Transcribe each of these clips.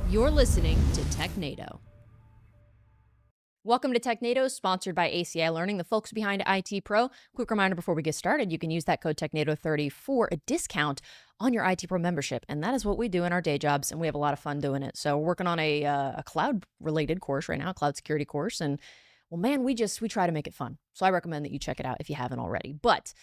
You're listening to Technado. Welcome to Technado, sponsored by ACI Learning, the folks behind IT Pro. Quick reminder before we get started, you can use that code Technado30 for a discount on your IT Pro membership. And that is what we do in our day jobs, and we have a lot of fun doing it. So we're working on a cloud-related course right now, a cloud security course. And, well, man, we try to make it fun. So I recommend that you check it out if you haven't already. But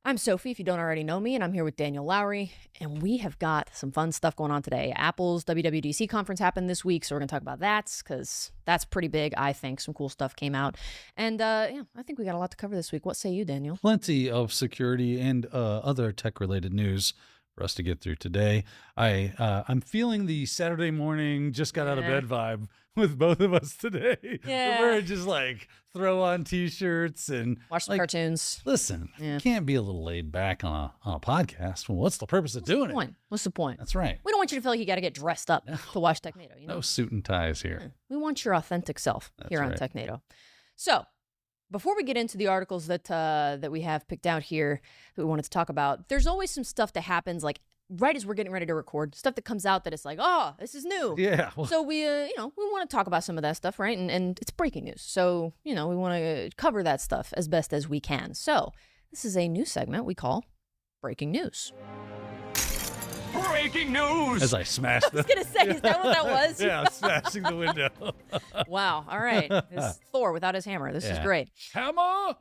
I'm Sophie, if you don't already know me, and I'm here with Daniel Lowry, and we have got some fun stuff going on today. Apple's WWDC conference happened this week, so we're going to talk about that, because that's pretty big, I think. Some cool stuff came out. And, I think we got a lot to cover this week. What say you, Daniel? Plenty of security and other tech-related news for us to get through today. I'm feeling the Saturday morning, just got out of bed vibe with both of us today. Yeah. We're just like throw on t-shirts and watch some cartoons. Listen, you can't be a little laid back on a podcast. Well, what's the purpose of doing it? What's the point? That's right. We don't want you to feel like you got to get dressed up to watch Technado. You know? No suit and ties here. We want your authentic self here on Technado. So, before we get into the articles that we have picked out here that we wanted to talk about, there's always some stuff that happens like right as we're getting ready to record, stuff that comes out that it's like, oh, this is new. Yeah. Well, so we want to talk about some of that stuff, right? And it's breaking news. So, we want to cover that stuff as best as we can. So this is a new segment we call Breaking News. Breaking news! As I smashed I was going to say, is that what that was? Yeah, smashing the window. Wow. All right. This is Thor without his hammer. This is great. Hammer!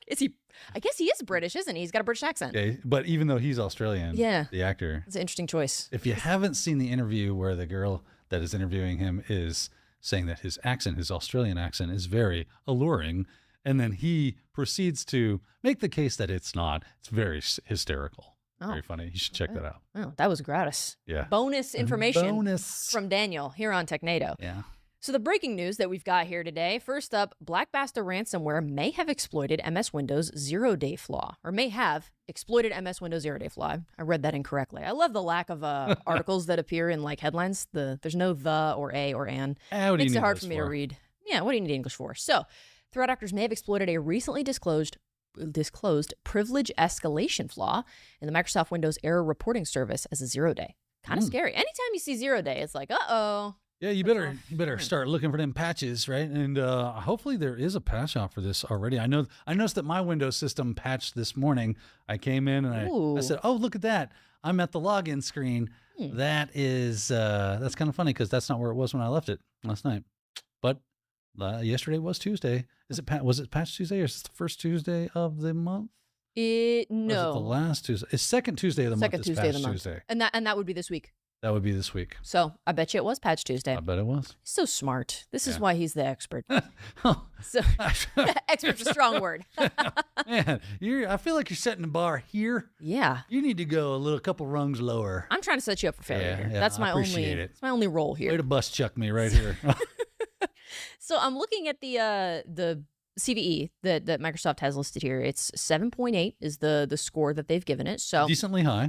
Is he? I guess he is British, isn't he? He's got a British accent. Okay, but even though he's Australian, the actor. It's an interesting choice. If you haven't seen the interview where the girl that is interviewing him is saying that his accent, his Australian accent, is very alluring, and then he proceeds to make the case that it's not, it's very hysterical. Very funny. You should check that out. Oh, that was gratis. Yeah. Bonus information from Daniel here on Technado. Yeah. So the breaking news that we've got here today, first up, Basta ransomware may have exploited MS Windows zero-day flaw, or may have exploited MS Windows zero-day flaw. I read that incorrectly. I love the lack of articles that appear in like headlines. There's no the or a or an. Makes it hard for me to read. Yeah, what do you need English for? So threat actors may have exploited a recently disclosed privilege escalation flaw in the Microsoft Windows error reporting service as a zero-day. Kind of scary. Anytime you see zero-day, it's like, uh-oh. Yeah, you better start looking for them patches, right? And hopefully there is a patch out for this already. I noticed that my Windows system patched this morning. I came in and I said, "Oh, look at that! I'm at the login screen." That is that's kind of funny because that's not where it was when I left it last night. But yesterday was Tuesday. Was it Patch Tuesday or is it the first Tuesday of the month? No, or is it the last Tuesday. It's second Tuesday of the month. Second Tuesday of the month. Tuesday. And that would be this week. That would be this week. So I bet you it was Patch Tuesday. I bet it was. He's so smart. This is why he's the expert. Oh. So expert's a strong word. Man, I feel like you're setting the bar here. Yeah. You need to go a couple rungs lower. I'm trying to set you up for failure here. Yeah, That's my That's my only role here. Way to bust chuck me right here. So I'm looking at the CVE that Microsoft has listed here. It's 7.8 is the score that they've given it. So decently high.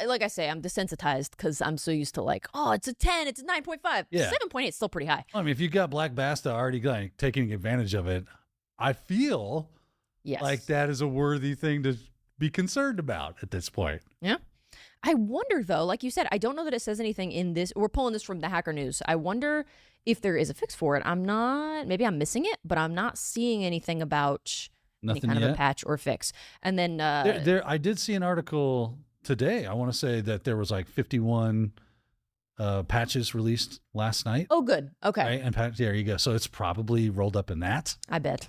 Like I say, I'm desensitized because I'm so used to like, oh, it's a 10, it's a 9.5. Yeah. 7.8 is still pretty high. I mean, if you got Black Basta already like taking advantage of it, I feel like that is a worthy thing to be concerned about at this point. Yeah. I wonder, though, like you said, I don't know that it says anything in this. We're pulling this from the Hacker News. I wonder if there is a fix for it. Maybe I'm missing it, but I'm not seeing anything about any kind of a patch or fix. And then I did see an article today. I want to say that there was like 51 patches released last night. Oh, good. Okay. Right? And there you go. So it's probably rolled up in that. I bet.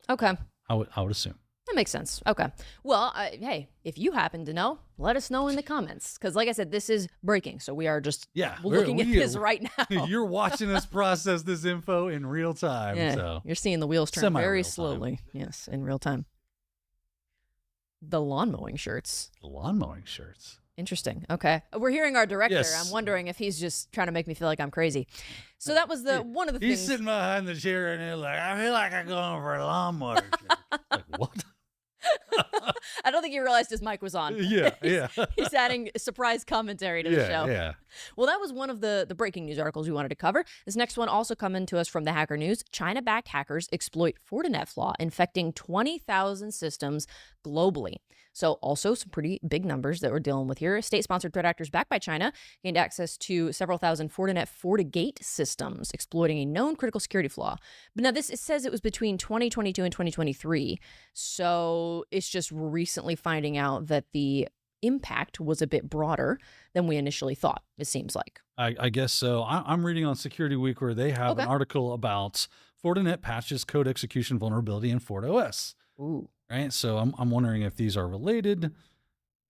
Okay. I would assume. That makes sense. Okay. Well, hey, if you happen to know, let us know in the comments. Because like I said, this is breaking. So we are just looking at this right now. You're watching us process this info in real time. Yeah, so you're seeing the wheels turn very slowly. Yes, in real time. The lawn mowing shirts. Interesting. Okay. We're hearing our director. Yes. I'm wondering if he's just trying to make me feel like I'm crazy. So that was one of the things. He's sitting behind the chair and he's like, I feel like I'm going for a lawnmower. Like, what? I don't think he realized his mic was on. Yeah. He's adding surprise commentary to the show. Yeah. Well, that was one of the breaking news articles we wanted to cover. This next one also coming to us from the Hacker News. China-backed hackers exploit Fortinet flaw, infecting 20,000 systems globally. So also some pretty big numbers that we're dealing with here. State-sponsored threat actors backed by China gained access to several thousand Fortinet FortiGate systems, exploiting a known critical security flaw. But now it says it was between 2022 and 2023. So it's just recently finding out that the impact was a bit broader than we initially thought, it seems like. I guess so. I'm reading on Security Week where they have an article about Fortinet patches code execution vulnerability in FortiOS. Ooh. Right? So I'm wondering if these are related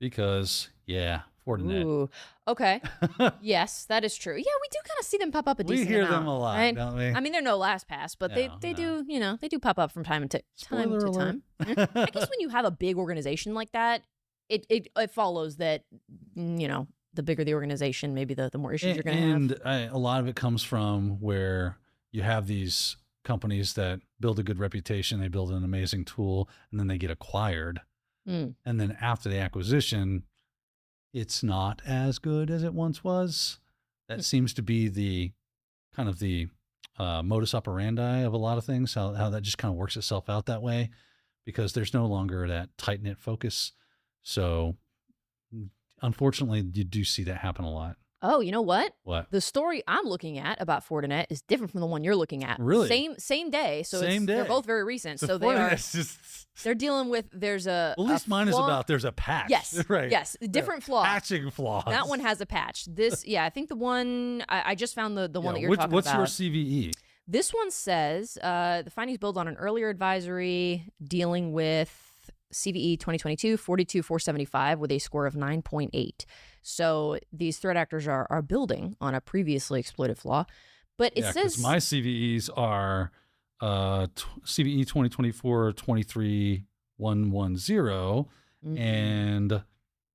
because, Fortinet. Ooh. Okay. Yes, that is true. Yeah, we do kind of see them pop up a decent We hear amount, them a lot, right? don't we? I mean, they're no LastPass, but they do, they do pop up from time to time. I guess when you have a big organization like that, it follows that, the bigger the organization, maybe the more issues you're going to have. And a lot of it comes from where you have these companies that build a good reputation, they build an amazing tool, and then they get acquired. And then after the acquisition, it's not as good as it once was. That seems to be the kind of the modus operandi of a lot of things, how that just kind of works itself out that way, because there's no longer that tight-knit focus. So unfortunately, you do see that happen a lot. Oh, you know what? What? The story I'm looking at about Fortinet is different from the one you're looking at. Really? Same day. So Same day. They're both very recent. So they're dealing with, there's a Well, at least mine flaw. is about there's a patch. Yes. Right. Yes. Different flaw. Patching flaws. That one has a patch. This, I think the one, I just found the one that you're talking what's about. What's your CVE? This one says the findings build on an earlier advisory dealing with CVE 2022 42475 with a score of 9.8. So these threat actors are building on a previously exploited flaw. But it says my CVEs are CVE 2024 23110 and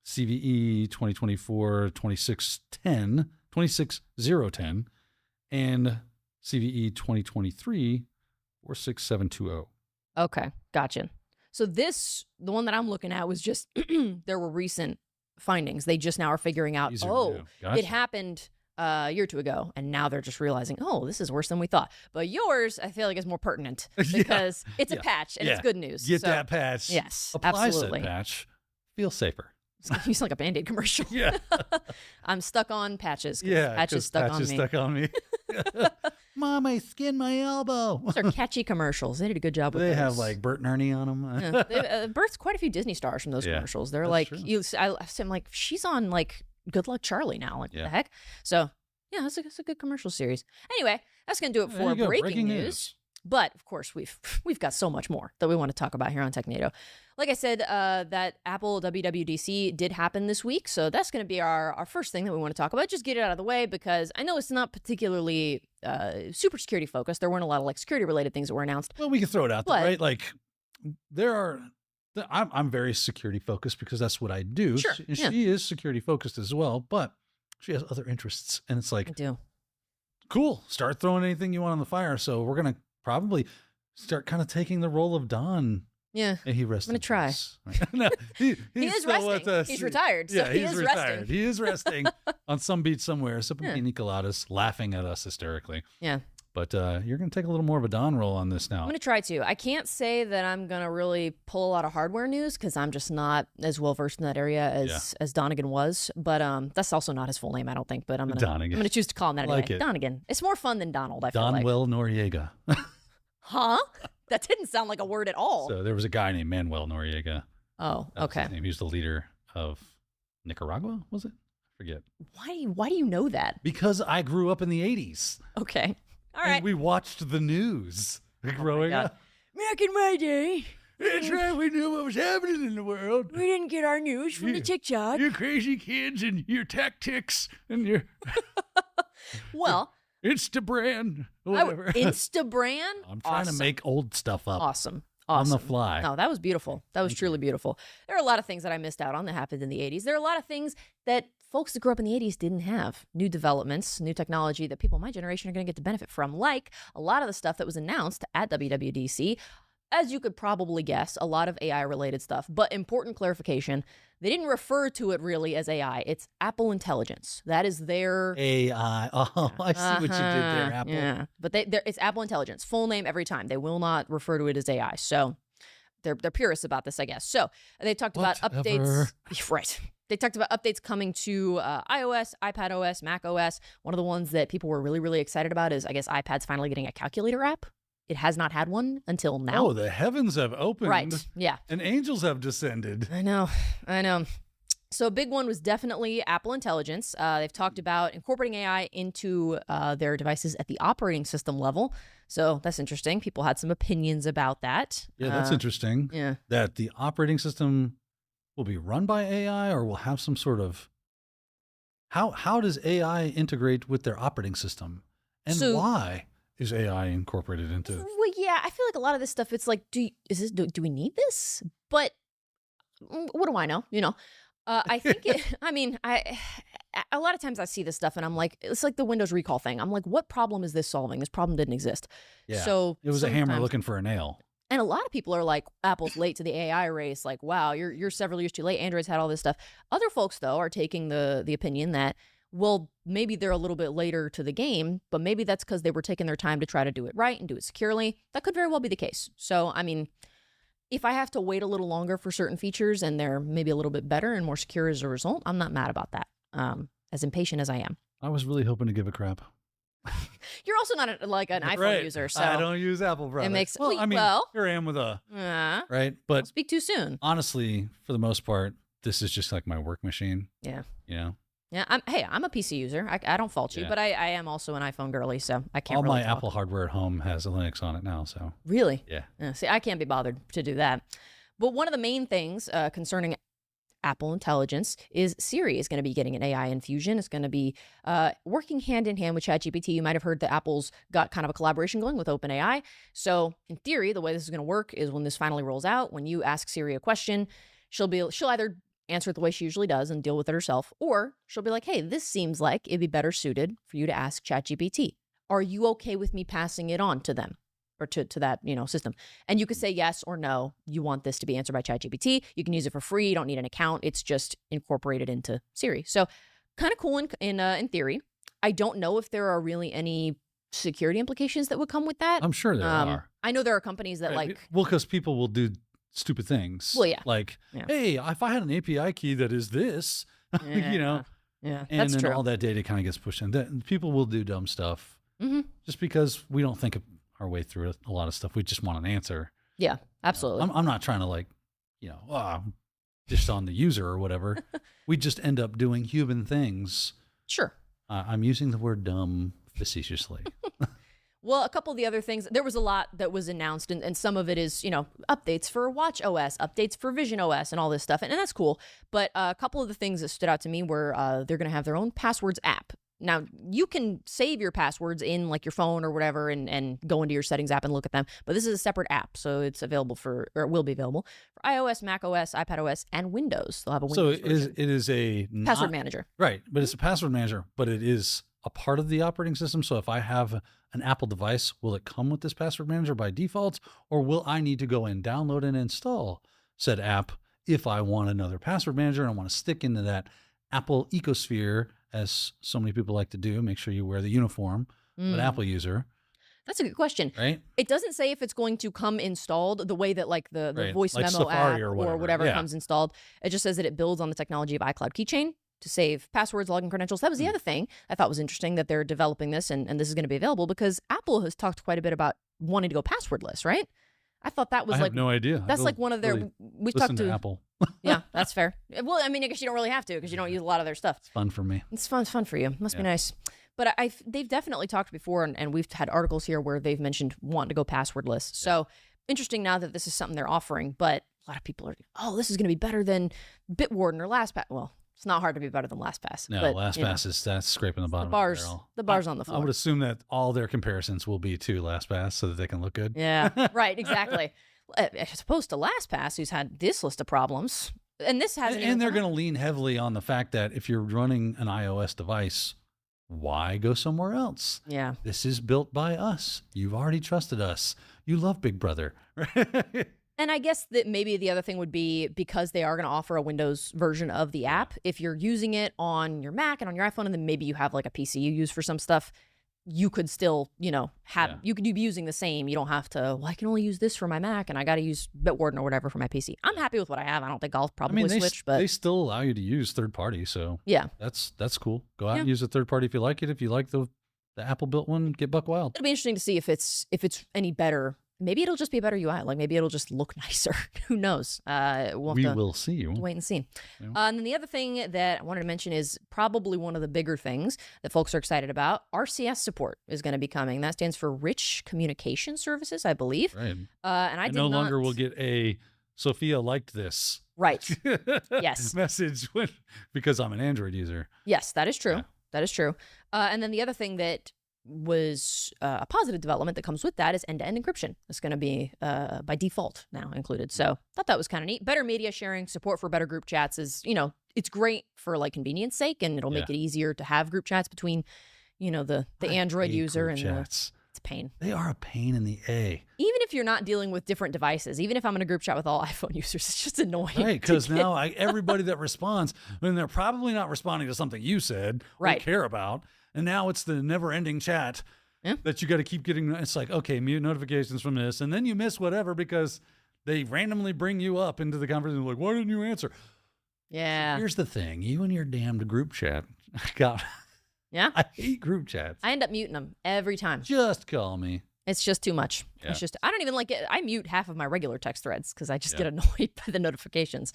CVE 2024 26010 and CVE 2023 46720. Okay, gotcha. So the one that I'm looking at was just, there were recent findings. They just now are figuring out, gotcha. It happened a year or two ago, and now they're just realizing, this is worse than we thought. But yours, I feel like, is more pertinent because it's a patch and it's good news. Get that patch. Yes, apply absolutely. Said patch. Feel safer. You sound like a Band-Aid commercial. Yeah. I'm stuck on patches. Patches stuck on me. Mom, I skinned my elbow. Those are catchy commercials. They did a good job with They those. have like Bert and Ernie on them. Birthed quite a few Disney stars from those commercials. They're like, I'm like, she's on like Good Luck Charlie now. Like, what the heck? So, that's a good commercial series. Anyway, that's going to do it for breaking news. But of course, we've got so much more that we want to talk about here on Technado. Like I said, that Apple WWDC did happen this week, so that's going to be our first thing that we want to talk about. Just get it out of the way because I know it's not particularly super security focused. There weren't a lot of like security related things that were announced. Well, we can throw it out there, right? Like I'm very security focused because that's what I do. Sure, she is security focused as well, but she has other interests, and it's like, I do. Cool. Start throwing anything you want on the fire. So we're gonna probably start kind of taking the role of Don. Yeah. And he rests. I'm going to try. No, he is resting. He's retired. So he is retired. Resting. He is resting on some beach somewhere, sipping pina coladas, laughing at us hysterically. Yeah. But you're going to take a little more of a Don role on this now. I'm going to try to. I can't say that I'm going to really pull a lot of hardware news because I'm just not as well versed in that area as Donegan was. But that's also not his full name, I don't think. But I'm going to choose to call him that anyway. Like Donegan. It's more fun than Donald, I feel like. Donwell Noriega. Huh? That didn't sound like a word at all. So there was a guy named Manuel Noriega. Oh, okay. He was the leader of Nicaragua, was it? I forget. Why do you know that? Because I grew up in the 80s. Okay. All right. And we watched the news growing up. Back in my day. That's right. We knew what was happening in the world. We didn't get our news from the TikTok. You crazy kids and your tactics and your... Well... Instabrand, whatever. Instabrand? I'm trying to make old stuff up. Awesome. On the fly. No, that was beautiful. That was truly beautiful. There are a lot of things that I missed out on that happened in the 80s. There are a lot of things that folks that grew up in the 80s didn't have. New developments, new technology that people my generation are going to get to benefit from, like a lot of the stuff that was announced at WWDC. as you could probably guess, a lot of AI-related stuff. But important clarification, they didn't refer to it really as AI. It's Apple Intelligence. That is their... AI. Oh, I see what you did there, Apple. Yeah, but it's Apple Intelligence. Full name every time. They will not refer to it as AI. So they're purists about this, I guess. So they talked about updates. Right. They talked about updates coming to iOS, iPadOS, macOS. One of the ones that people were really, really excited about is, I guess, iPad's finally getting a calculator app. It has not had one until now. Oh, the heavens have opened. Right, yeah. And angels have descended. I know. So a big one was definitely Apple Intelligence. They've talked about incorporating AI into their devices at the operating system level. So that's interesting. People had some opinions about that. Yeah, that's interesting. Yeah. That the operating system will be run by AI or will have some sort of... How does AI integrate with their operating system? And why is AI incorporated into... Well, yeah, I feel like a lot of this stuff, it's like, do we need this? But what do I know? I think a lot of times I see this stuff and I'm like, it's like the Windows recall thing. I'm like, what problem is this solving? This problem didn't exist. Yeah. So it was a hammer looking for a nail. And a lot of people are like, Apple's late to the AI race. Like, wow, you're several years too late. Android's had all this stuff. Other folks, though, are taking the opinion that, well, maybe they're a little bit later to the game, but maybe that's because they were taking their time to try to do it right and do it securely. That could very well be the case. So, I mean, if I have to wait a little longer for certain features and they're maybe a little bit better and more secure as a result, I'm not mad about that. As impatient as I am. I was really hoping to give a crap. You're also not an iPhone user, so I don't use Apple products. It makes here I am with a right, but don't speak too soon. Honestly, for the most part, this is just like my work machine. Yeah, Yeah, I'm a PC user. I don't fault you, but I am also an iPhone girly, so I can't. All really my Apple hardware at home has a Linux on it now. So really, yeah. See, I can't be bothered to do that. But one of the main things concerning Apple Intelligence is Siri is going to be getting an AI infusion. It's going to be working hand in hand with ChatGPT. You might have heard that Apple's got kind of a collaboration going with OpenAI. So in theory, the way this is going to work is when this finally rolls out, when you ask Siri a question, she'll either answer it the way she usually does and deal with it herself, or she'll be like, hey, this seems like it'd be better suited for you to ask ChatGPT. Are you okay with me passing it on to them? Or to that, system. And you could say yes or no. You want this to be answered by ChatGPT. You can use it for free. You don't need an account. It's just incorporated into Siri. So kind of cool in theory. I don't know if there are really any security implications that would come with that. I'm sure there are. I know there are companies that because people will do stupid things. Well, yeah. Like, hey, if I had an API key that is this, Yeah, and that's then true. all that data kind of gets pushed in. People will do dumb stuff just because we don't think of our way through a lot of stuff. We just want an answer. Yeah, absolutely. I'm not trying to dish on the user or whatever. We just end up doing human things. Sure. I'm using the word dumb facetiously. Well, a couple of the other things, there was a lot that was announced, and some of it is, updates for watchOS, updates for visionOS, and all this stuff, and that's cool. But a couple of the things that stood out to me were they're going to have their own passwords app. Now, you can save your passwords in like your phone or whatever and go into your settings app and look at them. But this is a separate app, so it's available it will be available for iOS, macOS, iPadOS, and Windows. They'll have a Windows version. It is a password manager. Right, but it's a password manager, but it is a part of the operating system. So if I have an Apple device, will it come with this password manager by default, or will I need to go and download and install said app if I want another password manager and I want to stick into that Apple ecosphere, as so many people like to do? Make sure you wear the uniform, an Apple user. That's a good question. Right? It doesn't say if it's going to come installed the way that like the voice like memo Safari app or whatever comes installed. It just says that it builds on the technology of iCloud Keychain to save passwords, login credentials. That was the other thing I thought was interesting, that they're developing this and this is going to be available because Apple has talked quite a bit about wanting to go passwordless, right? I thought that was I have no idea. That's like one of their. We've talked to Apple. Yeah, that's fair. Well, I mean, I guess you don't really have to because you don't use a lot of their stuff. It's fun for me. It's fun for you. Must be nice. But they've definitely talked before, and we've had articles here where they've mentioned wanting to go passwordless. So interesting now that this is something they're offering. But a lot of people are, this is going to be better than Bitwarden or LastPass. Well, it's not hard to be better than LastPass. No, but, LastPass that's scraping the bottom the bars, of the barrel. The bar's on the floor. I would assume that all their comparisons will be to LastPass so that they can look good. Yeah, right, exactly. As opposed to LastPass, who's had this list of problems. And this hasn't and they're going to lean heavily on the fact that if you're running an iOS device, Why go somewhere else? Yeah. This is built by us. You've already trusted us. You love Big Brother. And I guess that maybe the other thing would be, because they are going to offer a Windows version of the app, if you're using it on your Mac and on your iPhone, and then maybe you have like a PC you use for some stuff, you could still, you could be using the same. You don't have to, I can only use this for my Mac and I got to use Bitwarden or whatever for my PC. I'm happy with what I have. I don't think I'll probably switch, but they still allow you to use third party. So yeah, that's cool. Go out and use a third party if you like it. If you like the Apple built one, get buck wild. It'll be interesting to see if it's any better. Maybe it'll just be a better UI. Like maybe it'll just look nicer. Who knows? We will see. Wait and see. Yeah. And then the other thing that I wanted to mention is probably one of the bigger things that folks are excited about. RCS support is going to be coming. That stands for Rich Communication Services, I believe. Right. And I no longer will get a Sophia liked this. Right. Yes. Message because I'm an Android user. Yes, that is true. Yeah. That is true. And then the other thing that was a positive development that comes with that is end-to-end encryption. It's going to be by default now included. So I thought that was kind of neat. Better media sharing, support for better group chats is, it's great for like convenience sake, and it'll make it easier to have group chats between, the Android user and chats. It's a pain. They are a pain in the A. Even if you're not dealing with different devices, even if I'm in a group chat with all iPhone users, it's just annoying. Right, because now everybody that responds, they're probably not responding to something you said or care about. And now it's the never-ending chat that you got to keep getting. It's like, okay, mute notifications from this. And then you miss whatever because they randomly bring you up into the conversation. Like, why didn't you answer? Yeah. Here's the thing. You and your damned group chat. God. Yeah. I hate group chats. I end up muting them every time. Just call me. It's just too much. Yeah. It's just, I don't even like it. I mute half of my regular text threads because I just get annoyed by the notifications.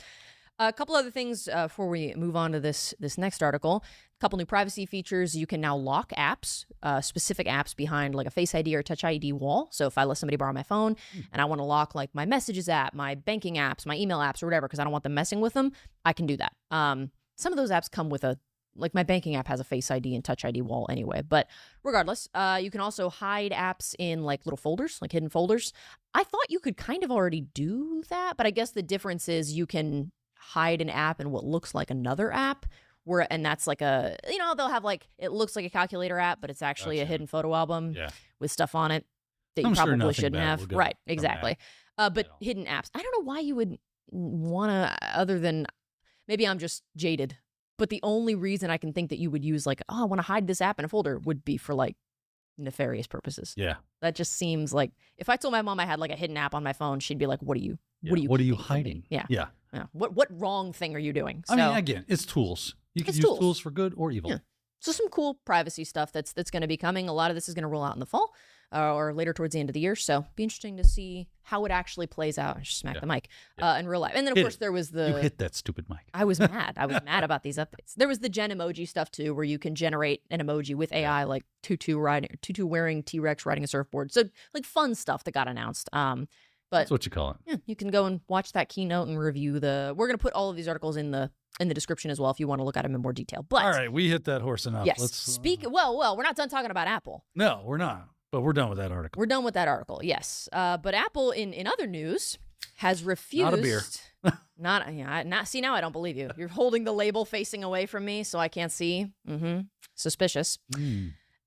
A couple other things before we move on to this next article. A couple new privacy features. You can now lock apps, specific apps behind like a Face ID or Touch ID wall. So if I let somebody borrow my phone and I want to lock like my Messages app, my banking apps, my email apps or whatever because I don't want them messing with them, I can do that. Some of those apps come with like my banking app has a Face ID and Touch ID wall anyway. But regardless, you can also hide apps in like little folders, like hidden folders. I thought you could kind of already do that, but I guess the difference is you can hide an app in what looks like another app, and that's like they'll have like, it looks like a calculator app, but it's actually a hidden photo album with stuff on it that you probably shouldn't have. Right, exactly. But hidden apps, I don't know why you would want to, other than maybe I'm just jaded, but the only reason I can think that you would use like, I want to hide this app in a folder would be for like nefarious purposes. Yeah. That just seems like, if I told my mom I had like a hidden app on my phone, she'd be like, what are you hiding? Yeah. What wrong thing are you doing? So, I mean, again, it's tools. You can use tools for good or evil. Yeah. So some cool privacy stuff that's going to be coming. A lot of this is going to roll out in the fall or later towards the end of the year. So be interesting to see how it actually plays out. I just smacked the mic in real life. And then, of course, there was You hit that stupid mic. I was mad. I was mad about these updates. There was the Gen emoji stuff, too, where you can generate an emoji with AI, like Tutu wearing T-Rex riding a surfboard. So, like, fun stuff that got announced. But that's what you call it. Yeah, you can go and watch that keynote and review We're going to put all of these articles in the description as well if you want to look at them in more detail. But all right, we hit that horse enough. Yes. Well, we're not done talking about Apple. No, we're not. But we're done with that article. We're done with that article. Yes. But Apple, in other news, has refused. Not a beer. See, now I don't believe you. You're holding the label facing away from me, so I can't see. Suspicious.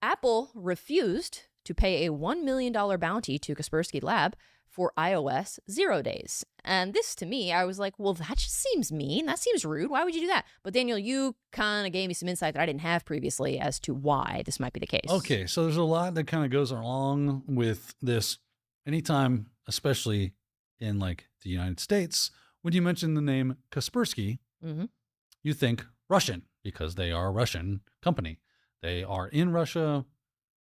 Apple refused to pay a $1 million bounty to Kaspersky Lab for iOS 0 days. And this, to me, I was like, well, that just seems mean. That seems rude. Why would you do that? But Daniel, you kind of gave me some insight that I didn't have previously as to why this might be the case. Okay, so there's a lot that kind of goes along with this. Anytime, especially in like the United States, when you mention the name Kaspersky, you think Russian because they are a Russian company. They are in Russia.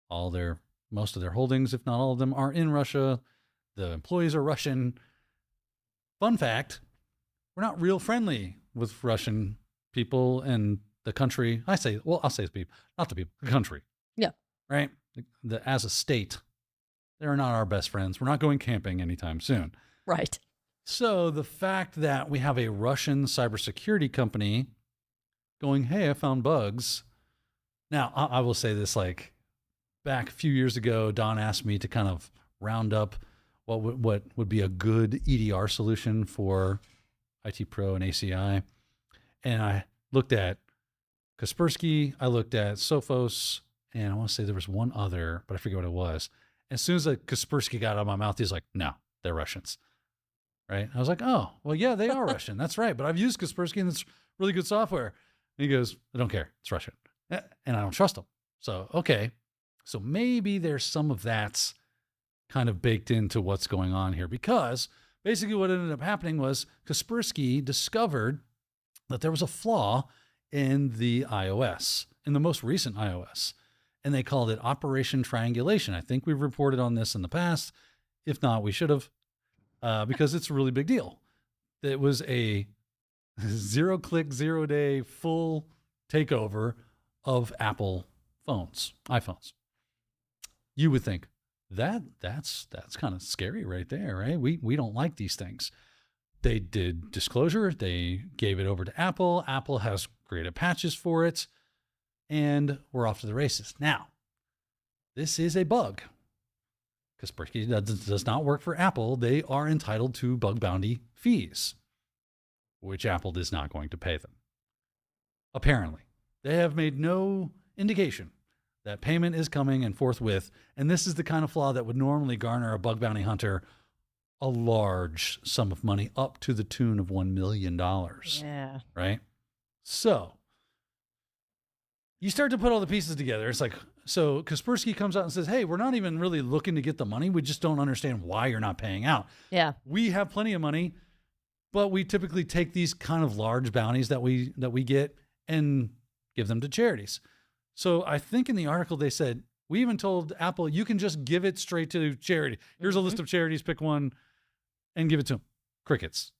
Most of their holdings, if not all of them, are in Russia. The employees are Russian. Fun fact, we're not real friendly with Russian people and the country. I'll say the people, not the people, the country. Yeah. Right? As a state, they're not our best friends. We're not going camping anytime soon. Right. So the fact that we have a Russian cybersecurity company going, hey, I found bugs. Now, I will say this, like back a few years ago, Don asked me to kind of round up what would be a good EDR solution for IT Pro and ACI. And I looked at Kaspersky, I looked at Sophos, and I want to say there was one other, but I forget what it was. As soon as Kaspersky got out of my mouth, he's like, no, they're Russians. Right? I was like, oh, well, yeah, they are Russian. That's right. But I've used Kaspersky, and it's really good software. And he goes, I don't care. It's Russian. And I don't trust them. So, okay. So maybe there's some of that's kind of baked into what's going on here, because basically what ended up happening was Kaspersky discovered that there was a flaw in the iOS, in the most recent iOS, and they called it Operation Triangulation. I think we've reported on this in the past. If not, we should have, because it's a really big deal. It was a zero-click, 0-day full takeover of Apple phones, iPhones. You would think that's kind of scary right there, right? We don't like these things. They did disclosure. They gave it over to Apple. Apple has created patches for it, and we're off to the races. Now, this is a bug. Kaspersky does not work for Apple. They are entitled to bug bounty fees, which Apple is not going to pay them. Apparently, they have made no indication that payment is coming and forthwith. And this is the kind of flaw that would normally garner a bug bounty hunter a large sum of money, up to the tune of $1 million. Yeah. Right? So you start to put all the pieces together. It's like, so Kaspersky comes out and says, hey, we're not even really looking to get the money. We just don't understand why you're not paying out. Yeah. We have plenty of money, but we typically take these kind of large bounties that we get and give them to charities. So I think in the article they said, we even told Apple, you can just give it straight to charity. Here's a list of charities, pick one and give it to them. Crickets.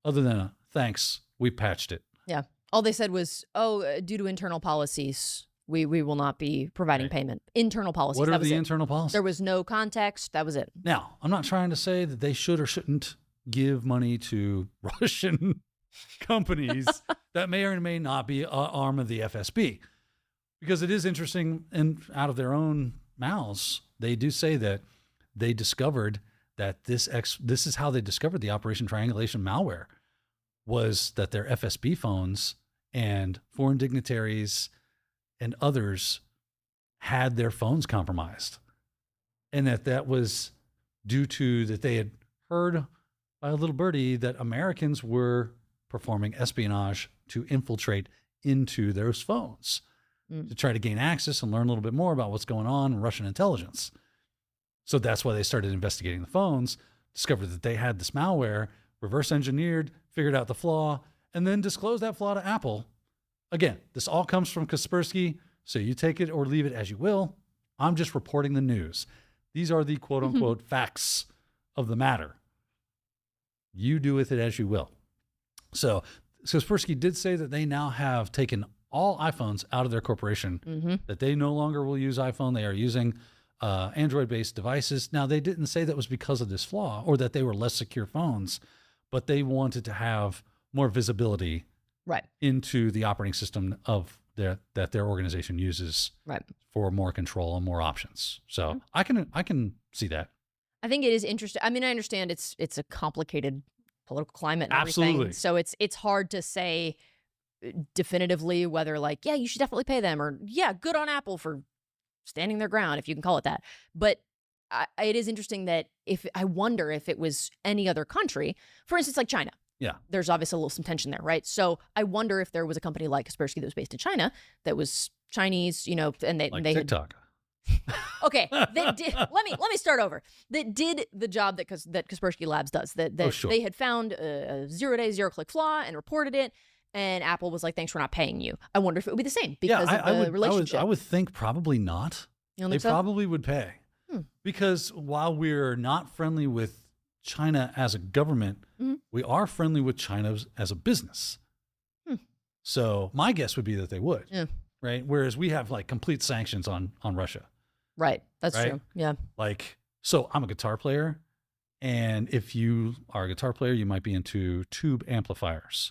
Other than a thanks, we patched it. Yeah. All they said was, due to internal policies, we will not be providing payment. Internal policies. What are the internal policies? There was no context. That was it. Now, I'm not trying to say that they should or shouldn't give money to Russian companies that may or may not be an arm of the FSB. Because it is interesting, and out of their own mouths, they do say that they discovered that this is how they discovered the Operation Triangulation malware, was that their FSB phones and foreign dignitaries and others had their phones compromised. And that was due to that they had heard by a little birdie that Americans were performing espionage to infiltrate into those phones. To try to gain access and learn a little bit more about what's going on in Russian intelligence. So that's why they started investigating the phones, discovered that they had this malware, reverse engineered, figured out the flaw, and then disclosed that flaw to Apple. Again, this all comes from Kaspersky, so you take it or leave it as you will. I'm just reporting the news. These are the quote unquote facts of the matter. You do with it as you will. So Kaspersky did say that they now have taken all iPhones out of their corporation, that they no longer will use iPhone. They are using Android-based devices. Now, they didn't say that was because of this flaw or that they were less secure phones, but they wanted to have more visibility into the operating system of that their organization uses for more control and more options. So I can see that. I think it is interesting. I mean, I understand it's a complicated political climate and Absolutely. everything. So it's hard to say definitively whether like, yeah, you should definitely pay them, or yeah, good on Apple for standing their ground, if you can call it that. But it is interesting that I wonder if it was any other country, for instance, like China. Yeah. There's obviously a little some tension there, right? So I wonder if there was a company like Kaspersky that was based in China that was Chinese, and they TikTok. Okay, let me start over. That did the job that Kaspersky Labs does. That they had found a 0-day, 0-click flaw and reported it. And Apple was like, thanks, we're not paying you. I wonder if it would be the same because of the relationship. I would think probably not. You don't they think so? probably would pay. Because while we're not friendly with China as a government, we are friendly with China as a business. So my guess would be that they would. Yeah. Right? Whereas we have like complete sanctions on Russia. Right. That's true. Yeah. Like, so I'm a guitar player. And if you are a guitar player, you might be into tube amplifiers.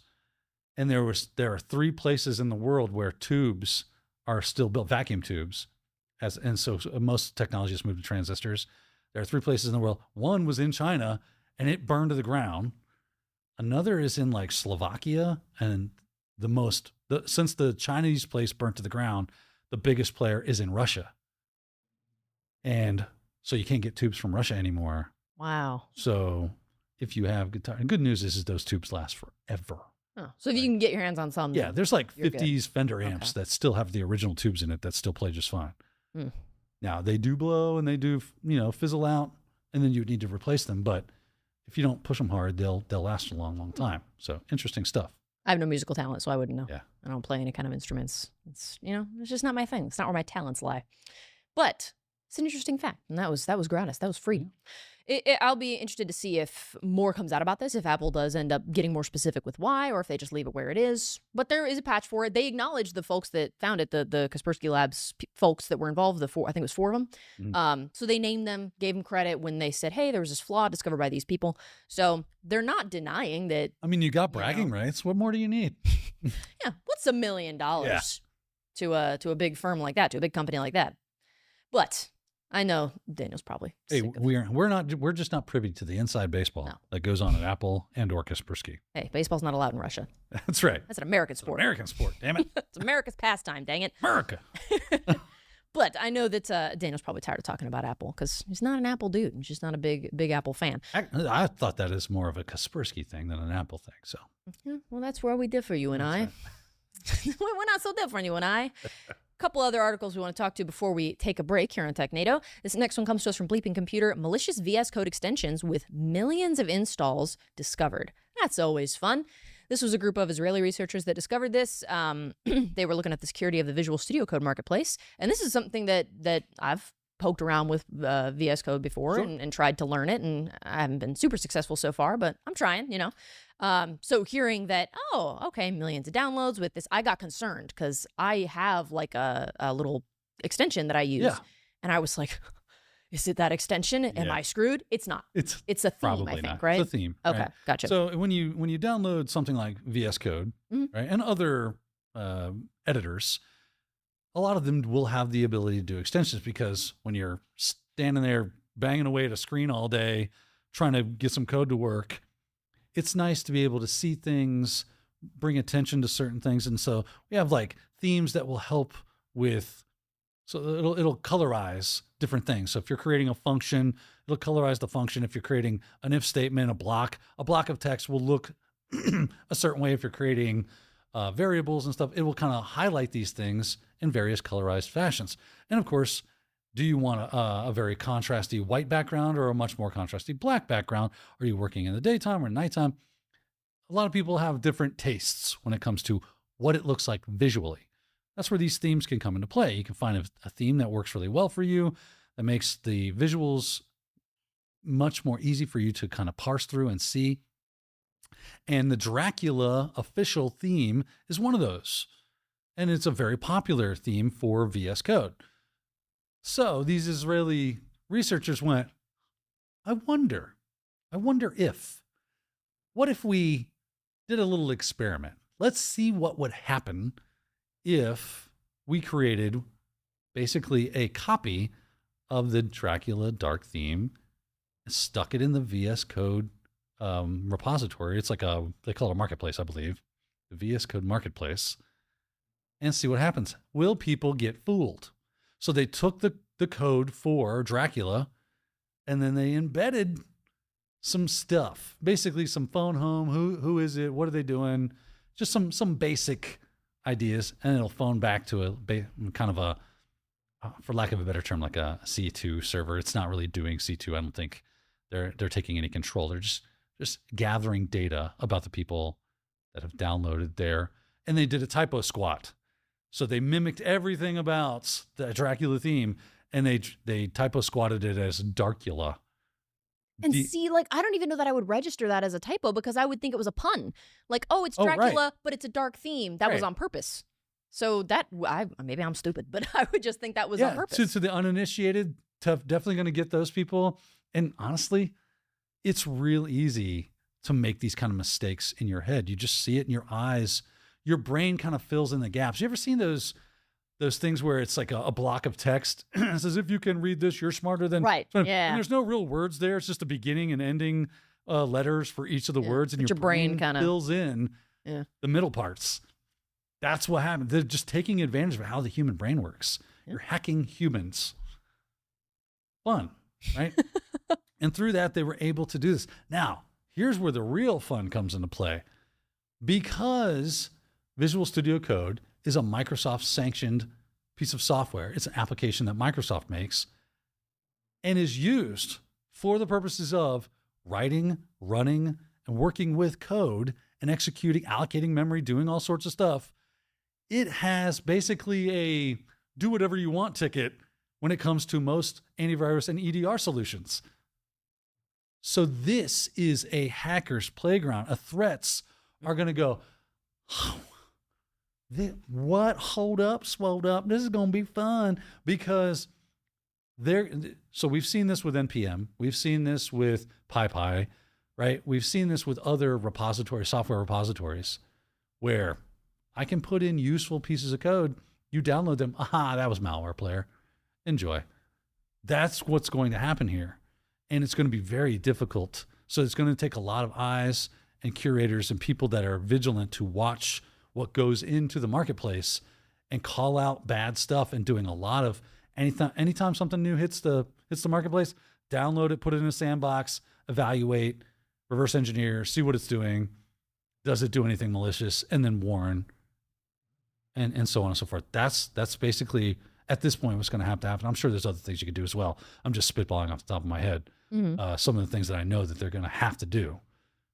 And there are 3 places in the world where tubes are still built, vacuum tubes, so most technology has moved to transistors. There are 3 places in the world. One was in China, and it burned to the ground. Another is in like Slovakia, and since the Chinese place burnt to the ground, the biggest player is in Russia. And so you can't get tubes from Russia anymore. Wow. So if you have good news is those tubes last forever. Oh, so if you can get your hands on some. Yeah, there's like 50s Fender amps that still have the original tubes in it that still play just fine. Now they do blow and they do, fizzle out, and then you would need to replace them. But if you don't push them hard, they'll last a long, long time. So interesting stuff. I have no musical talent, so I wouldn't know. Yeah. I don't play any kind of instruments. It's, it's just not my thing. It's not where my talents lie. But it's an interesting fact, and that was gratis. That was free. I'll be interested to see if more comes out about this, if Apple does end up getting more specific with why, or if they just leave it where it is. But there is a patch for it. They acknowledged the folks that found it, the Kaspersky Labs folks that were involved, I think it was 4 of them. So they named them, gave them credit when they said, hey, there was this flaw discovered by these people. So they're not denying that. I mean, you got bragging rights. What more do you need? Yeah. What's $1 million to a big firm like that, to a big company like that? But I know Daniel's probably. Hey, we're just not privy to the inside baseball that goes on at Apple and or Kaspersky. Hey, baseball's not allowed in Russia. That's right. That's an American sport. American sport, damn it. It's America's pastime, dang it. America. But I know that Daniel's probably tired of talking about Apple because he's not an Apple dude. He's just not a big Apple fan. I thought that is more of a Kaspersky thing than an Apple thing. So. Yeah, well, that's where we differ, you and I. We're not so different, you and I. Couple other articles we want to talk to before we take a break here on Technado. This next one comes to us from Bleeping Computer. Malicious VSCode extensions with millions of installs discovered. That's always fun. This was a group of Israeli researchers that discovered this. They were looking at the security of the Visual Studio Code marketplace. And this is something that I've poked around with VSCode before and tried to learn it. And I haven't been super successful so far, but I'm trying, So hearing that, millions of downloads with this, I got concerned because I have like a little extension that I use. Yeah. And I was like, is it that extension? Am I screwed? It's not. It's a theme, I think, not. Right? It's a theme. Okay, right? Gotcha. So when you download something like VS Code, right, and other editors, a lot of them will have the ability to do extensions because when you're standing there banging away at a screen all day, trying to get some code to work, it's nice to be able to see things, bring attention to certain things. And so we have like themes that will help with, so it'll colorize different things. So if you're creating a function, it'll colorize the function. If you're creating an if statement, a block of text will look a certain way. If you're creating variables and stuff, it will kind of highlight these things in various colorized fashions. And of course, do you want a very contrasty white background or a much more contrasty black background? Are you working in the daytime or nighttime? A lot of people have different tastes when it comes to what it looks like visually. That's where these themes can come into play. You can find a theme that works really well for you, that makes the visuals much more easy for you to kind of parse through and see. And the Dracula official theme is one of those. And it's a very popular theme for VS Code. So these Israeli researchers went, I wonder what if we did a little experiment? Let's see what would happen if we created basically a copy of the Dracula dark theme, stuck it in the VS Code repository. It's like they call it a marketplace, I believe, the VS Code marketplace, and see what happens. Will people get fooled? So they took the code for Dracula and then they embedded some stuff, basically some phone home. Who is it? What are they doing? Just some basic ideas, and it'll phone back to a kind of a, for lack of a better term, like a C2 server. It's not really doing C2. I don't think they're taking any control. They're just gathering data about the people that have downloaded there. And they did a typo squat. So they mimicked everything about the Dracula theme, and they typo squatted it as Darkula. And see, like, I don't even know that I would register that as a typo because I would think it was a pun. Like, it's Dracula, but it's a dark theme. That was on purpose. So maybe I'm stupid, but I would just think that was on purpose. To the uninitiated, definitely going to get those people. And honestly, it's real easy to make these kind of mistakes in your head. You just see it in your eyes. Your brain kind of fills in the gaps. You ever seen those things where it's like a block of text? It says, if you can read this, you're smarter than... Right, yeah. And there's no real words there. It's just the beginning and ending letters for each of the words. And your brain kind of fills in the middle parts. That's what happened. They're just taking advantage of how the human brain works. You're hacking humans. Fun, right? And through that, they were able to do this. Now, here's where the real fun comes into play. Because Visual Studio Code is a Microsoft-sanctioned piece of software. It's an application that Microsoft makes and is used for the purposes of writing, running, and working with code and executing, allocating memory, doing all sorts of stuff. It has basically a do whatever you want ticket when it comes to most antivirus and EDR solutions. So this is a hacker's playground. Threats are going to go, oh, what? Hold up, swolled up. This is going to be fun because so we've seen this with NPM. We've seen this with PyPy, right? We've seen this with other software repositories where I can put in useful pieces of code. You download them. Aha, that was malware player. Enjoy. That's what's going to happen here. And it's going to be very difficult. So it's going to take a lot of eyes and curators and people that are vigilant to watch what goes into the marketplace and call out bad stuff, and doing a lot of anytime something new hits the marketplace, download it, put it in a sandbox, evaluate, reverse engineer, see what it's doing. Does it do anything malicious? And then warn, and so on and so forth. That's basically at this point what's going to happen. I'm sure there's other things you could do as well. I'm just spitballing off the top of my head. Some of the things that I know that they're going to have to do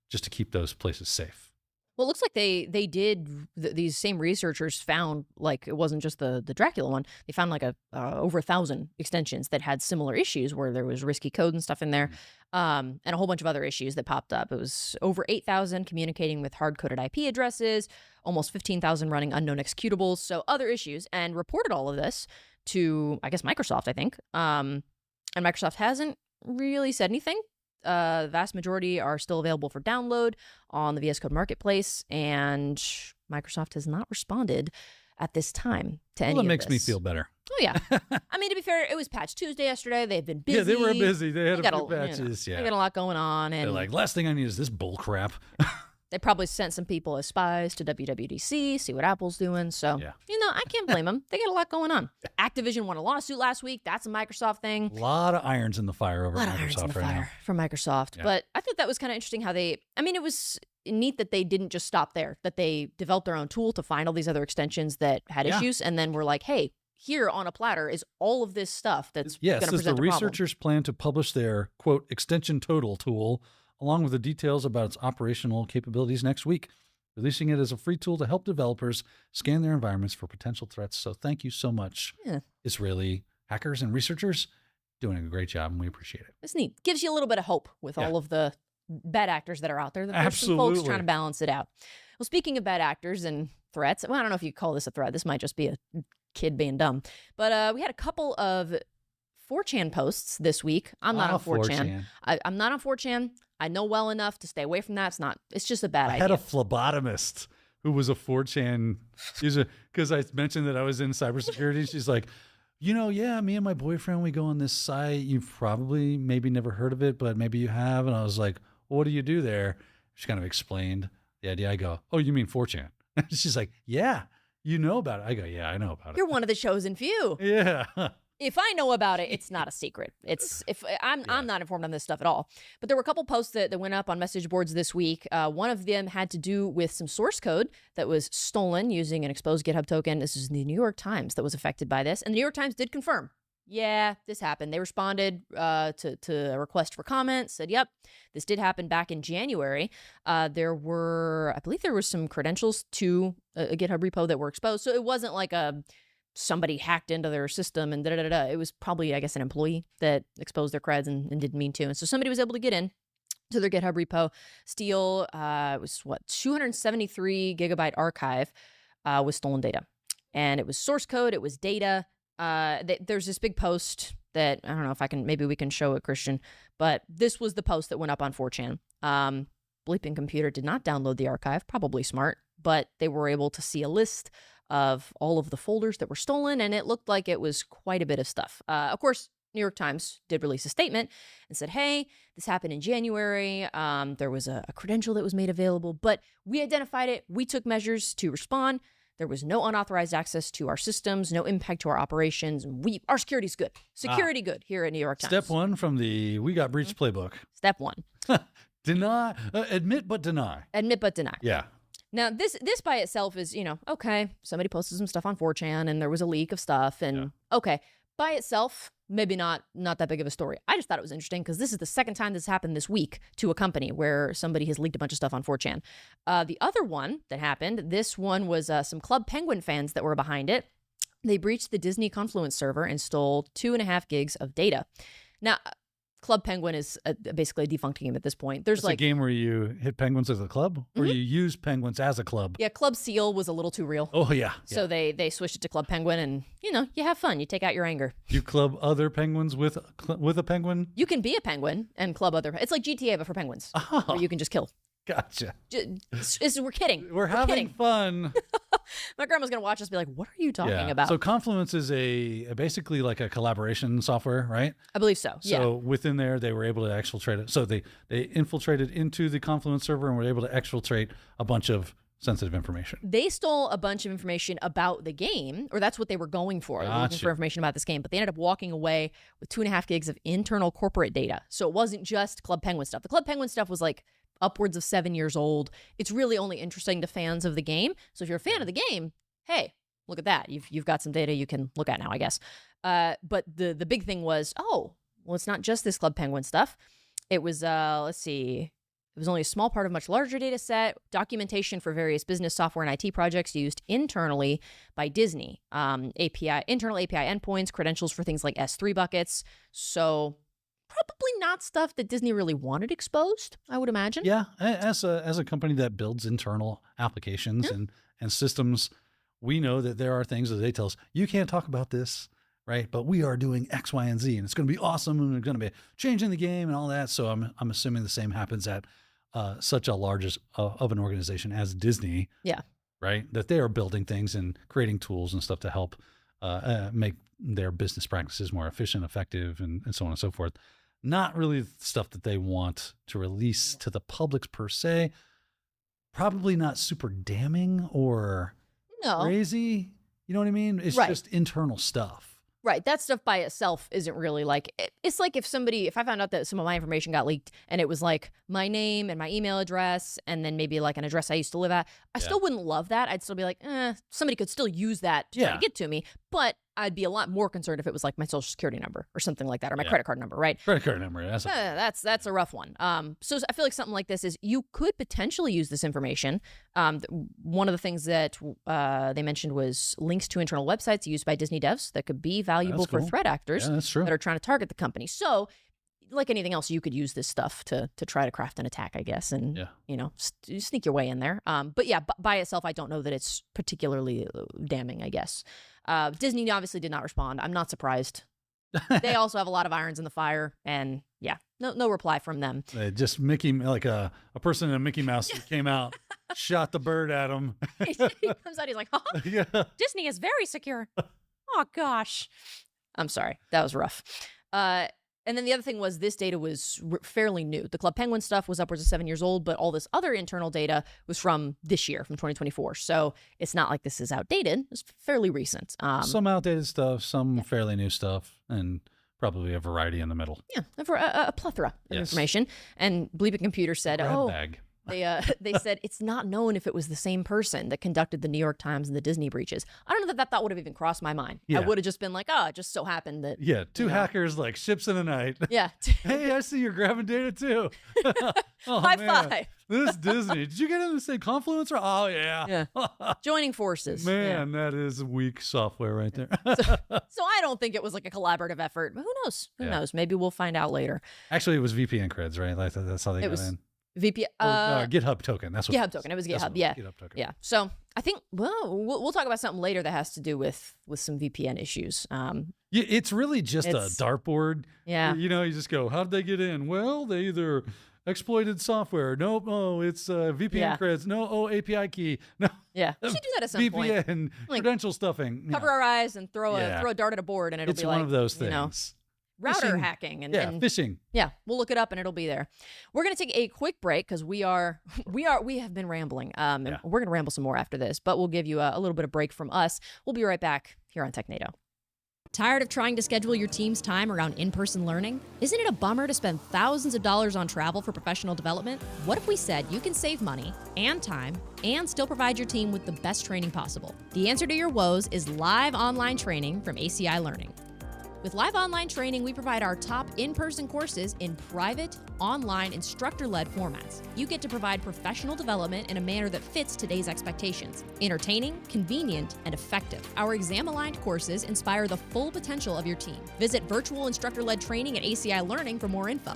just to keep those places safe. Well, it looks like they did, these same researchers found, like, it wasn't just the Dracula one. They found like over 1,000 extensions that had similar issues where there was risky code and stuff in there, and a whole bunch of other issues that popped up. It was over 8,000 communicating with hard-coded IP addresses, almost 15,000 running unknown executables, so other issues, and reported all of this to, I guess, Microsoft, I think. And Microsoft hasn't really said anything. The vast majority are still available for download on the VSCode marketplace, and Microsoft has not responded at this time to any of this. Well, that makes me feel better. Oh, yeah. I mean, to be fair, it was Patch Tuesday yesterday. They've been busy. Yeah, they were busy. They had a few patches. They got a lot going on. And they're like, last thing I need is this bull crap. They probably sent some people as spies to WWDC, see what Apple's doing. So, I can't blame them. They got a lot going on. Activision won a lawsuit last week. That's a Microsoft thing. A lot of irons in the fire over at Microsoft right now. For Microsoft. Yeah. But I thought that was kind of interesting how it was neat that they didn't just stop there, that they developed their own tool to find all these other extensions that had issues. And then we're like, hey, here on a platter is all of this stuff that's going to present the researchers plan to publish their, quote, extension total tool, along with the details about its operational capabilities next week, releasing it as a free tool to help developers scan their environments for potential threats. So thank you so much, Israeli hackers and researchers, doing a great job, and we appreciate it. It's neat. Gives you a little bit of hope with all of the bad actors that are out there. There's some folks trying to balance it out. Well, speaking of bad actors and threats, well, I don't know if you call this a threat. This might just be a kid being dumb. But we had a couple of 4chan posts this week. I'm not on 4chan. I'm not on 4chan. I know well enough to stay away from that. It's just a bad idea. I had a phlebotomist who was a 4chan user because I mentioned that I was in cybersecurity. She's like, me and my boyfriend, we go on this site. You've probably maybe never heard of it, but maybe you have. And I was like, well, what do you do there? She kind of explained the idea. I go, oh, you mean 4chan? She's like, yeah, you know about it. I go, yeah, I know about it. You're one of the chosen few. Yeah. If I know about it, it's not a secret. I'm not informed on this stuff at all. But there were a couple posts that went up on message boards this week. One of them had to do with some source code that was stolen using an exposed GitHub token. This is the New York Times that was affected by this. And the New York Times did confirm, yeah, this happened. They responded to a request for comment, said, yep, this did happen back in January. I believe there were some credentials to a GitHub repo that were exposed. So it wasn't like somebody hacked into their system and da-da-da-da. It was probably, I guess, an employee that exposed their creds and didn't mean to. And so somebody was able to get in to their GitHub repo, steal, 273 gigabyte archive with stolen data. And it was source code. It was data. There's this big post that, I don't know if maybe we can show it, Christian, but this was the post that went up on 4chan. Bleeping Computer did not download the archive, probably smart, but they were able to see a list of all of the folders that were stolen, and it looked like it was quite a bit of stuff. Of course, New York Times did release a statement and said, hey, this happened in January. There was a credential that was made available, but we identified it. We took measures to respond. There was no unauthorized access to our systems, no impact to our operations. Our security's good. Security good here at New York Times. Step one from the We Got Breached playbook. Step one. Deny, admit but deny. Admit but deny. Yeah. Now, this by itself is, okay, somebody posted some stuff on 4chan and there was a leak of stuff and okay, by itself, maybe not that big of a story. I just thought it was interesting because this is the second time this happened this week to a company where somebody has leaked a bunch of stuff on 4chan. The other one that happened, this one was some Club Penguin fans that were behind it. They breached the Disney Confluence server and stole 2.5 gigs of data. Now, Club Penguin is basically a defunct game at this point. There's a game where you hit penguins as a club, or you use penguins as a club. Yeah, Club Seal was a little too real. Oh yeah. So they switched it to Club Penguin, and you have fun. You take out your anger. You club other penguins with a penguin. You can be a penguin and club other. It's like GTA but for penguins, where you can just kill. Gotcha. We're kidding. We're having fun. My grandma's gonna watch us, be like, "What are you talking about?" So Confluence is basically like a collaboration software, right? I believe so. So within there, they were able to exfiltrate it. So they infiltrated into the Confluence server and were able to exfiltrate a bunch of sensitive information. They stole a bunch of information about the game, or that's what they were going for. They were looking for information about this game, but they ended up walking away with 2.5 gigs of internal corporate data. So it wasn't just Club Penguin stuff. The Club Penguin stuff was like upwards of 7 years old. It's really only interesting to fans of the game. So if you're a fan of the game, hey, look at that. You've got some data you can look at now, I guess. But the big thing was, it's not just this Club Penguin stuff. It was, let's see, it was only a small part of a much larger data set, documentation for various business software and IT projects used internally by Disney, internal API endpoints, credentials for things like S3 buckets. So probably not stuff that Disney really wanted exposed, I would imagine. Yeah, as a company that builds internal applications and systems, we know that there are things that they tell us, you can't talk about this, right? But we are doing X, Y, and Z, and it's going to be awesome, and we're going to be changing the game and all that. So I'm assuming the same happens at such a large of an organization as Disney. Yeah. Right? That they are building things and creating tools and stuff to help make their business practices more efficient, effective, and so on and so forth. Not really stuff that they want to release to the public per se. Probably not super damning or crazy. You know what I mean? It's just internal stuff. Right. That stuff by itself isn't really like, it's like if I found out that some of my information got leaked and it was like my name and my email address and then maybe like an address I used to live at, I still wouldn't love that. I'd still be like, somebody could still use that to try to get to me. But I'd be a lot more concerned if it was like my social security number or something like that, or my credit card number, right? Credit card number. That's a rough one. So I feel like something like this is you could potentially use this information. One of the things that they mentioned was links to internal websites used by Disney devs that could be valuable for threat actors that are trying to target the company. So like anything else, you could use this stuff to try to craft an attack, I guess, and sneak your way in there. But yeah, by itself, I don't know that it's particularly damning, I guess. Disney obviously did not respond. I'm not surprised. They also have a lot of irons in the fire, and no reply from them. Just Mickey, like a person in a Mickey Mouse came out, shot the bird at him. He comes out, he's like, Disney is very secure. Oh gosh, I'm sorry, that was rough. And then the other thing was this data was fairly new. The Club Penguin stuff was upwards of 7 years old, but all this other internal data was from this year, from 2024. So it's not like this is outdated. It's fairly recent. Some outdated stuff, some fairly new stuff, and probably a variety in the middle. Yeah, a plethora of information. And Bleeping Computer said, bag. They said it's not known if it was the same person that conducted the New York Times and the Disney breaches. I don't know that thought would have even crossed my mind. I would have just been like, it just so happened that. Yeah, two hackers like ships in the night. Yeah. Hey, I see you're grabbing data too. High five. This is Disney. Did you get in the same Confluence? Oh, yeah. Joining forces. Man, that is weak software right there. So I don't think it was like a collaborative effort. But who knows? Who knows? Maybe we'll find out later. Actually, it was VPN creds, right? Like, that's how they got in. GitHub token. That's what GitHub token. It was GitHub. Yeah. GitHub token. Yeah. So I think we'll talk about something later that has to do with some VPN issues. It's really just a dartboard. Yeah. You just go, how did they get in? Well, they either exploited software. Nope. Oh, it's VPN creds. No. API key. No. Yeah. We should do that at some point. VPN credential stuffing. Cover our eyes and throw a dart at a board, and it'll be like one of those things. router hacking and phishing. Yeah, we'll look it up and it'll be there. We're going to take a quick break because we have been rambling. And we're going to ramble some more after this, but we'll give you a little bit of break from us. We'll be right back here on Technado. Tired of trying to schedule your team's time around in-person learning? Isn't it a bummer to spend thousands of dollars on travel for professional development? What if we said you can save money and time and still provide your team with the best training possible? The answer to your woes is live online training from ACI Learning. With live online training, we provide our top in-person courses in private, online, instructor-led formats. You get to provide professional development in a manner that fits today's expectations. Entertaining, convenient, and effective. Our exam-aligned courses inspire the full potential of your team. Visit virtual instructor-led training at ACI Learning for more info.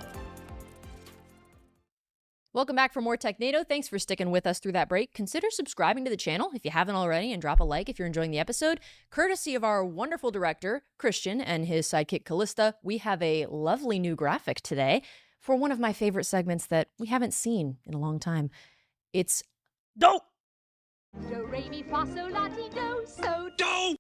Welcome back for more Technado. Thanks for sticking with us through that break. Consider subscribing to the channel if you haven't already and drop a like if you're enjoying the episode. Courtesy of our wonderful director, Christian, and his sidekick, Callista, we have a lovely new graphic today for one of my favorite segments that we haven't seen in a long time. It's Do! Do, re, mi, fa, sol, la, ti, do, so, Do!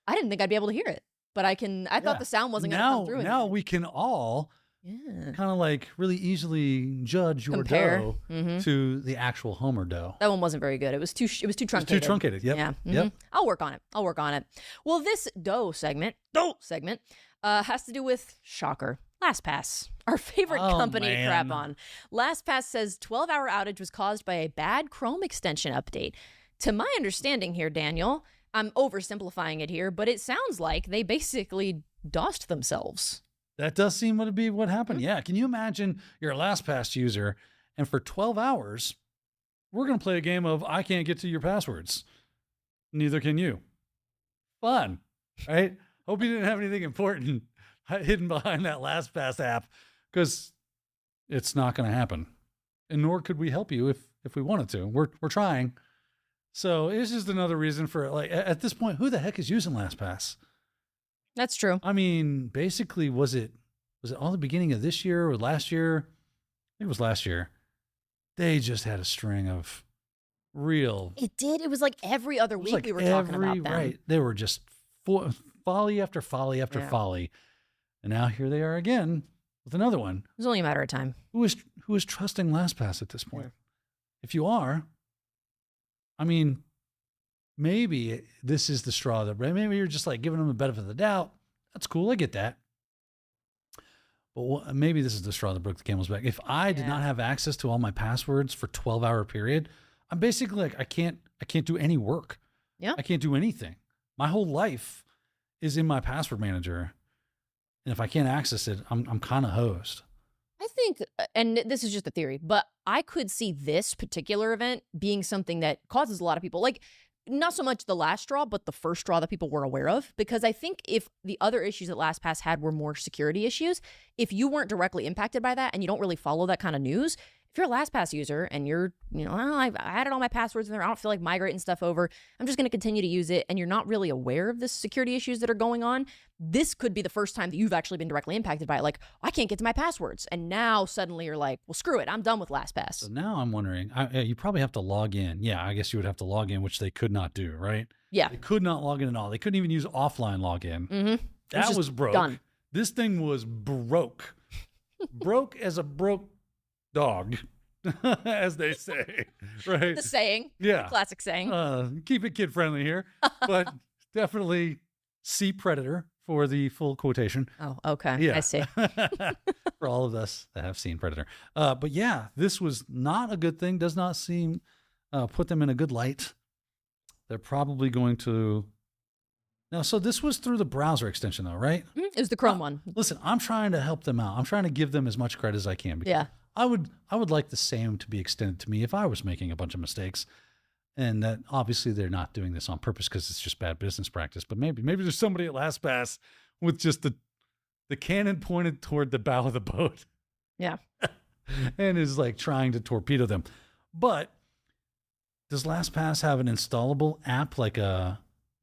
I didn't think I'd be able to hear it, but I thought the sound wasn't going to come through. Now we can all kind of like really easily judge your compare dough to the actual Homer dough. That one wasn't very good. It was too truncated. It was too truncated. Yep. Yeah. Yep. I'll work on it. Well, this Do segment has to do with, shocker, LastPass, our favorite company to crap on. LastPass says 12-hour outage was caused by a bad Chrome extension update. To my understanding here, Daniel, I'm oversimplifying it here, but it sounds like they basically DOSed themselves. That does seem to be what happened. Yeah. Can you imagine you're a LastPass user and for 12 hours, we're going to play a game of I can't get to your passwords. Neither can you. Fun, right? Hope you didn't have anything important hidden behind that LastPass app because it's not going to happen. And nor could we help you if we wanted to. We're trying. So it's just another reason for, like, at this point, who the heck is using LastPass? That's true. I mean, basically, was it all the beginning of this year or last year? I think it was last year. They just had a string of real. It did. It was like every other week we were talking about them. Right. They were just folly after folly after folly. And now here they are again with another one. It was only a matter of time. Who is trusting LastPass at this point? Yeah. If you are, I mean, maybe this is the straw that, maybe you're just like giving them the benefit of the doubt. That's cool. I get that. But maybe this is the straw that broke the camel's back. If I did not have access to all my passwords for 12-hour period, I'm basically like, I can't do any work. Yeah. I can't do anything. My whole life is in my password manager. And if I can't access it, I'm kind of hosed. I think, and this is just a theory, but I could see this particular event being something that causes a lot of people, like, not so much the last straw, but the first straw that people were aware of. Because I think if the other issues that LastPass had were more security issues, if you weren't directly impacted by that and you don't really follow that kind of news, if you're a LastPass user and you're, I've added all my passwords in there, I don't feel like migrating stuff over, I'm just going to continue to use it, and you're not really aware of the security issues that are going on, this could be the first time that you've actually been directly impacted by it. Like, I can't get to my passwords. And now suddenly you're like, well, screw it. I'm done with LastPass. So now I'm wondering, you probably have to log in. Yeah, I guess you would have to log in, which they could not do, right? Yeah. They could not log in at all. They couldn't even use offline login. Mm-hmm. That was broke. Done. This thing was broke. Broke as a broke dog. As they say, right? The saying. Yeah. The classic saying. Keep it kid friendly here, but definitely see Predator for the full quotation. Oh, okay. Yeah. I see. For all of us that have seen Predator. But yeah, this was not a good thing. Does not seem put them in a good light. They're probably going to. Now, so this was through the browser extension though, right? It was the Chrome one. Listen, I'm trying to help them out. I'm trying to give them as much credit as I can. Yeah. I would like the same to be extended to me if I was making a bunch of mistakes, and that obviously they're not doing this on purpose because it's just bad business practice. But maybe there's somebody at LastPass with just the cannon pointed toward the bow of the boat. Yeah, and is like trying to torpedo them. But does LastPass have an installable app, like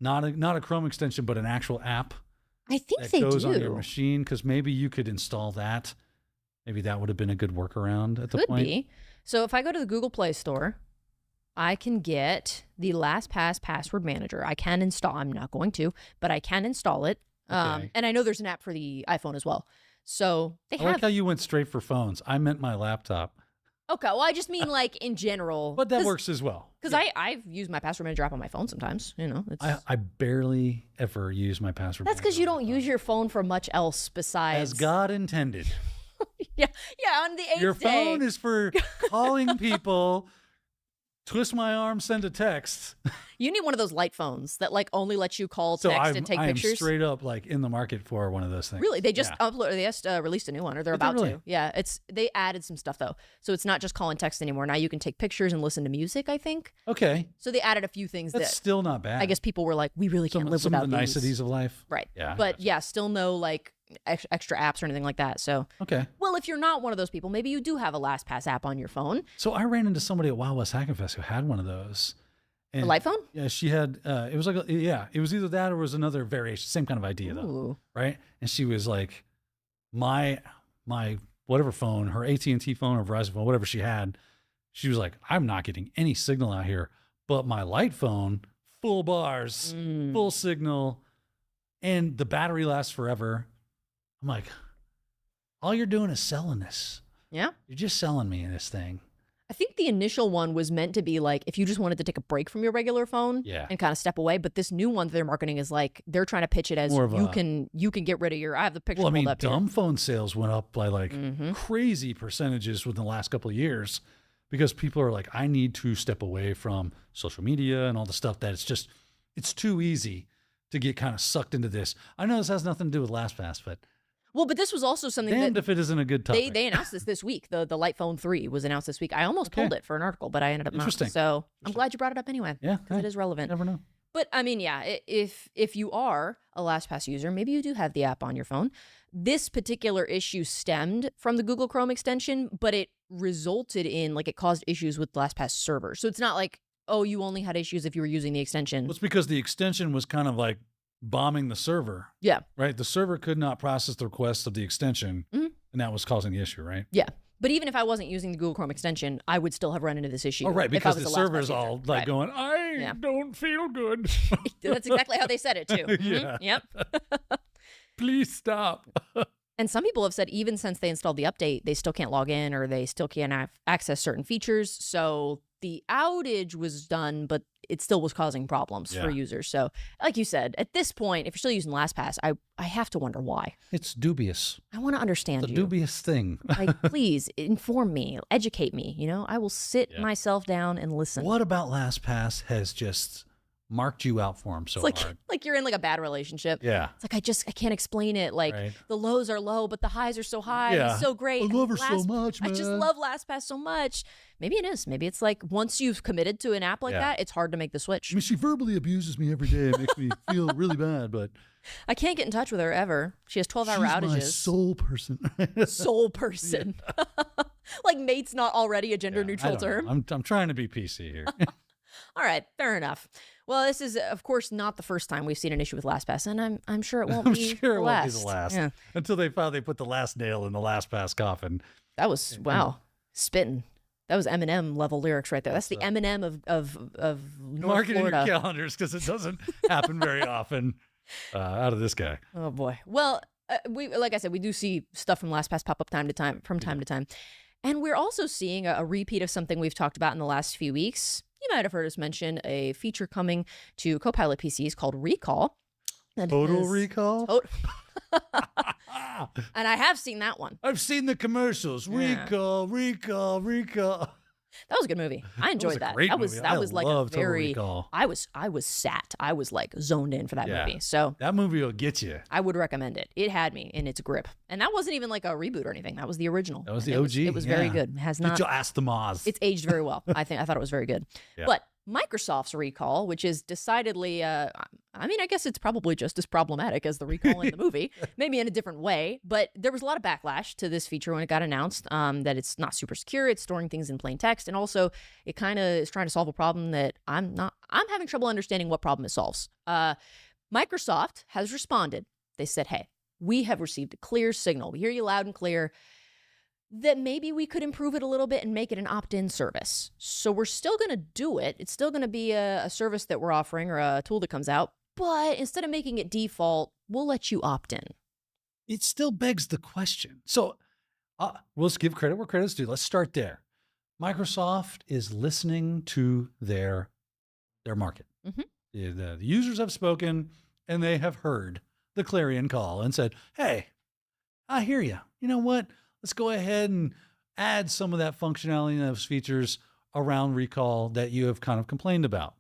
not a Chrome extension, but an actual app? I think that they goes do on your machine, because maybe you could install that. Maybe that would have been a good workaround at the point. Could be. So if I go to the Google Play Store, I can get the LastPass password manager. I can install. I'm not going to, but I can install it. Okay. And I know there's an app for the iPhone as well. So they I have. like how you went straight for phones. I meant my laptop. Okay, well, I just mean like in general. But that works as well. Because I've used my password manager app on my phone sometimes. You know, it's, I barely ever use my password. That's because you don't use your phone for much else besides. As God intended. yeah. On the 8th Your day. phone is for calling people, twist my arm, send a text. You need one of those light phones that like only lets you call, So text, and take I am pictures. straight up like in the market for one of those things. Really, they just released a new one, or they're Did they about really? to. Yeah, they added some stuff though, so it's not just call and text anymore. Now you can take pictures and listen to music, I think. Okay. So they added a few things That's that still not bad. I guess people were like, we really can't live some without of the these. niceties of life. Right. Yeah. But yeah, still no like extra apps or anything like that. So Okay. well, if you're not one of those people, maybe you do have a LastPass app on your phone. So I ran into somebody at Wild West Hacking Fest who had one of those. And A light phone? Yeah, she had, it was like, it was either that or it was another variation, same kind of idea though. Ooh. Right. And she was like, my whatever phone, her AT&T phone or Verizon phone, whatever she had, she was like, I'm not getting any signal out here, but my light phone, full bars, full signal, and the battery lasts forever. I'm like, all you're doing is selling this. Yeah. You're just selling me this thing. I think the initial one was meant to be like if you just wanted to take a break from your regular phone and kind of step away. But this new one they're marketing is like they're trying to pitch it as you can get rid of your. I have the picture. Well, I mean, up dumb here. phone sales went up by like crazy percentages within the last couple of years because people are like, I need to step away from social media and all the stuff that it's too easy to get kind of sucked into this. I know this has nothing to do with LastPass, but. Well, but this was also something Damned that if it isn't a good topic. they announced this week. The Light Phone 3 was announced this week. I almost pulled it for an article, but I ended up not. So I'm glad you brought it up anyway. Yeah, because it is relevant. You never know. But I mean, yeah, if you are a LastPass user, maybe you do have the app on your phone. This particular issue stemmed from the Google Chrome extension, but it resulted in it caused issues with LastPass server. So it's not like, oh, you only had issues if you were using the extension. Well, it's because the extension was kind of like bombing the server. Yeah. Right? The server could not process the requests of the extension, and that was causing the issue, right? Yeah. But even if I wasn't using the Google Chrome extension, I would still have run into this issue. Oh, right, because the server's LastPass all user. going, I don't feel good. That's exactly how they said it, too. Yeah. Yep. Please stop. And some people have said even since they installed the update, they still can't log in or they still can't access certain features. So the outage was done, but it still was causing problems for users. So like you said, at this point, if you're still using LastPass, I have to wonder why. It's dubious. I want to understand It's a dubious thing. Please inform me, educate me. I will sit myself down and listen. What about LastPass has just marked you out for him so hard? Like you're in a bad relationship. Yeah. It's like I can't explain it. The lows are low, but the highs are so high. Yeah. It's so great. I love her so much, man. I just love LastPass so much. Maybe it is. Maybe it's like once you've committed to an app like that, it's hard to make the switch. I mean, she verbally abuses me every day. It makes me feel really bad, but I can't get in touch with her ever. She has 12-hour outages. She's my soul person. Soul person. Like mate's not already a gender neutral term. I'm trying to be PC here. All right, fair enough. Well, this is, of course, not the first time we've seen an issue with LastPass, and I'm sure it won't be the last. Won't be the last. Yeah. Until they finally put the last nail in the LastPass coffin. That was, wow, spitting. That was Eminem level lyrics right there. That's the Eminem of North Mark it in your Florida. calendars because it doesn't happen very often out of this guy. Oh, boy. Well, like I said, we do see stuff from LastPass pop up from time to time. And we're also seeing a repeat of something we've talked about in the last few weeks. You might have heard us mention a feature coming to Copilot PCs called Recall. Total Recall? And I have seen that one. I've seen the commercials. Yeah. Recall. That was a good movie. I enjoyed that. Great That was movie. that was like a love Total very. Recall. I was sat. I was zoned in for that movie. So that movie will get you. I would recommend it. It had me in its grip, and that wasn't even like a reboot or anything. That was the original. That was the OG. It was very good. It has not. Get your ass to Mars. It's aged very well. I thought it was very good. Yeah. But Microsoft's recall, which is decidedly, I guess it's probably just as problematic as the recall in the movie, maybe in a different way. But there was a lot of backlash to this feature when it got announced, that it's not super secure, it's storing things in plain text, and also it kind of is trying to solve a problem that I'm having trouble understanding what problem it solves. Microsoft has responded. They said, hey, we have received a clear signal. We hear you loud and clear that maybe we could improve it a little bit and make it an opt-in service. So we're still going to do it. It's still going to be a service that we're offering or a tool that comes out. But instead of making it default, we'll let you opt in. It still begs the question. So we'll give credit where credit's due. Let's start there. Microsoft is listening to their market. The users have spoken, and they have heard the clarion call and said, hey, I hear you. You know what? Let's go ahead and add some of that functionality and those features around recall that you have kind of complained about.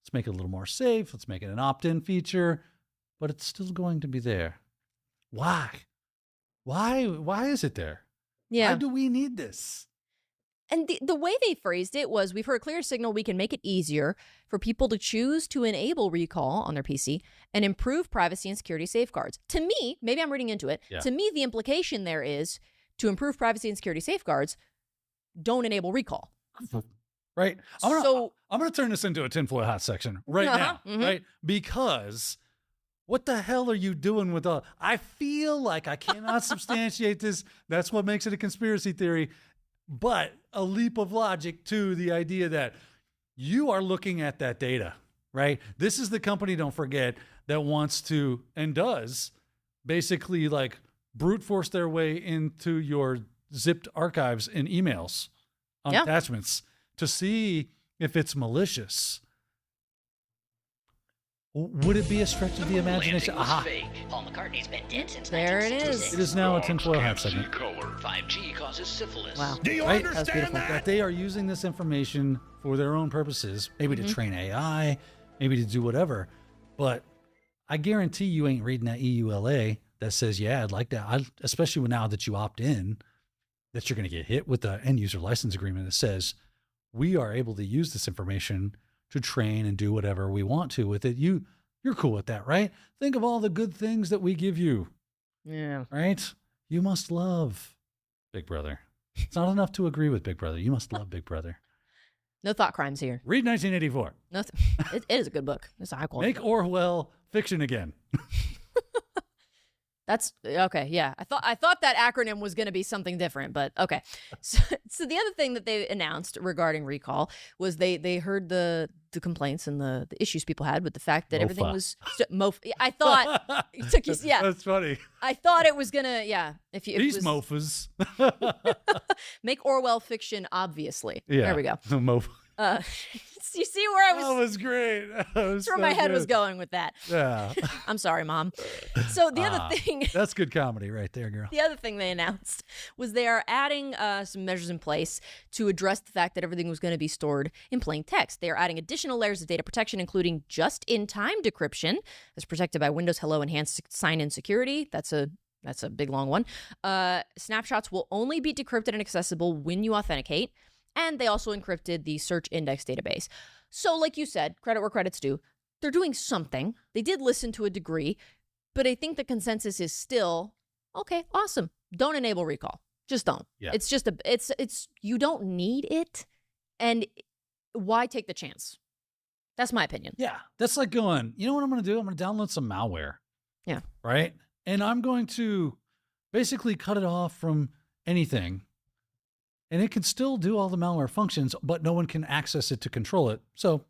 Let's make it a little more safe. Let's make it an opt-in feature, but it's still going to be there. Why? Why is it there? Yeah. Why do we need this? And the way they phrased it was, we've heard a clear signal we can make it easier for people to choose to enable recall on their PC and improve privacy and security safeguards. To me, maybe I'm reading into it, to me, the implication there is to improve privacy and security safeguards, don't enable recall. Right? I'm going to turn this into a tinfoil hat section right now, right? Because what the hell are you doing with all? I feel like I cannot substantiate this. That's what makes it a conspiracy theory. But a leap of logic to the idea that you are looking at that data, right? This is the company, don't forget, that wants to and does basically like brute force their way into your zipped archives and emails on attachments to see if it's malicious. Would it be a stretch of the imagination? Aha. Paul McCartney's been dead since There it is. It is now a tinfoil hat segment. 5G causes syphilis. Wow. Do you Right? understand That they are using this information for their own purposes, maybe to train AI, maybe to do whatever. But I guarantee you ain't reading that EULA that says, yeah, I'd like that. Especially now that you opt in, that you're going to get hit with the end user license agreement that says we are able to use this information to train and do whatever we want to with it. You're cool with that, right? Think of all the good things that we give you. Yeah. Right? You must love Big Brother. It's not enough to agree with Big Brother. You must love Big Brother. No thought crimes here. Read 1984. No, it is a good book. It's a high quality. Make Orwell fiction again. That's okay. Yeah. I thought that acronym was going to be something different, but okay. So the other thing that they announced regarding recall was they heard the complaints and the issues people had with the fact that everything was I thought it took you, That's funny. I thought it was going to, if you, These mofas. make Orwell fiction, obviously. Yeah. There we go. The mof. You see where I was? That was great. That's where my head was going with that. Yeah. I'm sorry, Mom. So the other thing. That's good comedy right there, girl. The other thing they announced was they are adding some measures in place to address the fact that everything was going to be stored in plain text. They are adding additional layers of data protection, including just-in-time decryption, that's protected by Windows Hello Enhanced Sign-In Security. That's a big, long one. Snapshots will only be decrypted and accessible when you authenticate. And they also encrypted the search index database. So like you said, credit where credit's due. They're doing something. They did listen to a degree, but I think the consensus is still, okay, awesome. Don't enable recall. Just don't. Yeah. It's just it's you don't need it. And why take the chance? That's my opinion. Yeah. That's like going, you know what I'm going to do? I'm going to download some malware. Yeah. Right? And I'm going to basically cut it off from anything. And it can still do all the malware functions, but no one can access it to control it. So,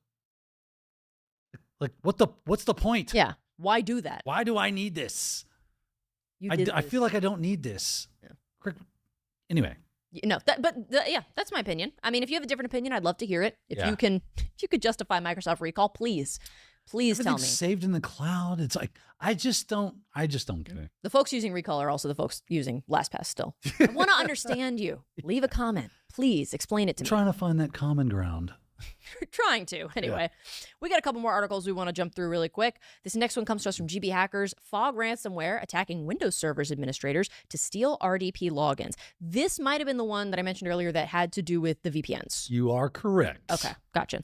like, what's the point? Yeah. Why do that? Why do I need this? I feel like I don't need this. Yeah. Anyway. No, that's my opinion. I mean, if you have a different opinion, I'd love to hear it. If you could justify Microsoft recall, please tell me. Saved in the cloud. It's like, I just don't get it. The folks using recall are also the folks using LastPass still. I want to understand you. Leave a comment. Please explain it to me. Trying to find that common ground. Trying to. Anyway, we got a couple more articles we want to jump through really quick. This next one comes to us from GB Hackers. Fog ransomware attacking Windows servers administrators to steal RDP logins. This might have been the one that I mentioned earlier that had to do with the VPNs. You are correct. Okay, gotcha.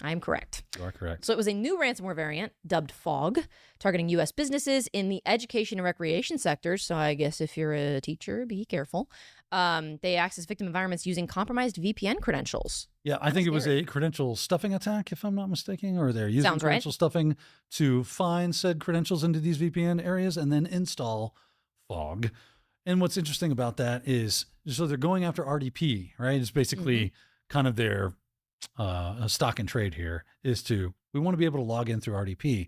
I am correct. You are correct. So it was a new ransomware variant dubbed Fog, targeting U.S. businesses in the education and recreation sectors. So I guess if you're a teacher, be careful. They access victim environments using compromised VPN credentials. Yeah, I think it was a credential stuffing attack, if I'm not mistaken, or they're using credential stuffing to find said credentials into these VPN areas and then install Fog. And what's interesting about that is, so they're going after RDP, right? It's basically kind of their stock and trade here is we want to be able to log in through RDP,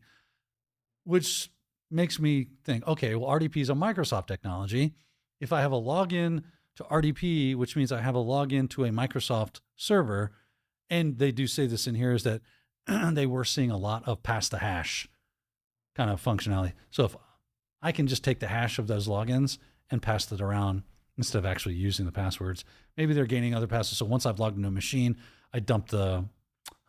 which makes me think, okay, well, RDP is a Microsoft technology. If I have a login to RDP, which means I have a login to a Microsoft server, and they do say this in here, is that they were seeing a lot of pass the hash kind of functionality. So if I can just take the hash of those logins and pass it around instead of actually using the passwords, maybe they're gaining other passes. So once I've logged into a machine, I dump the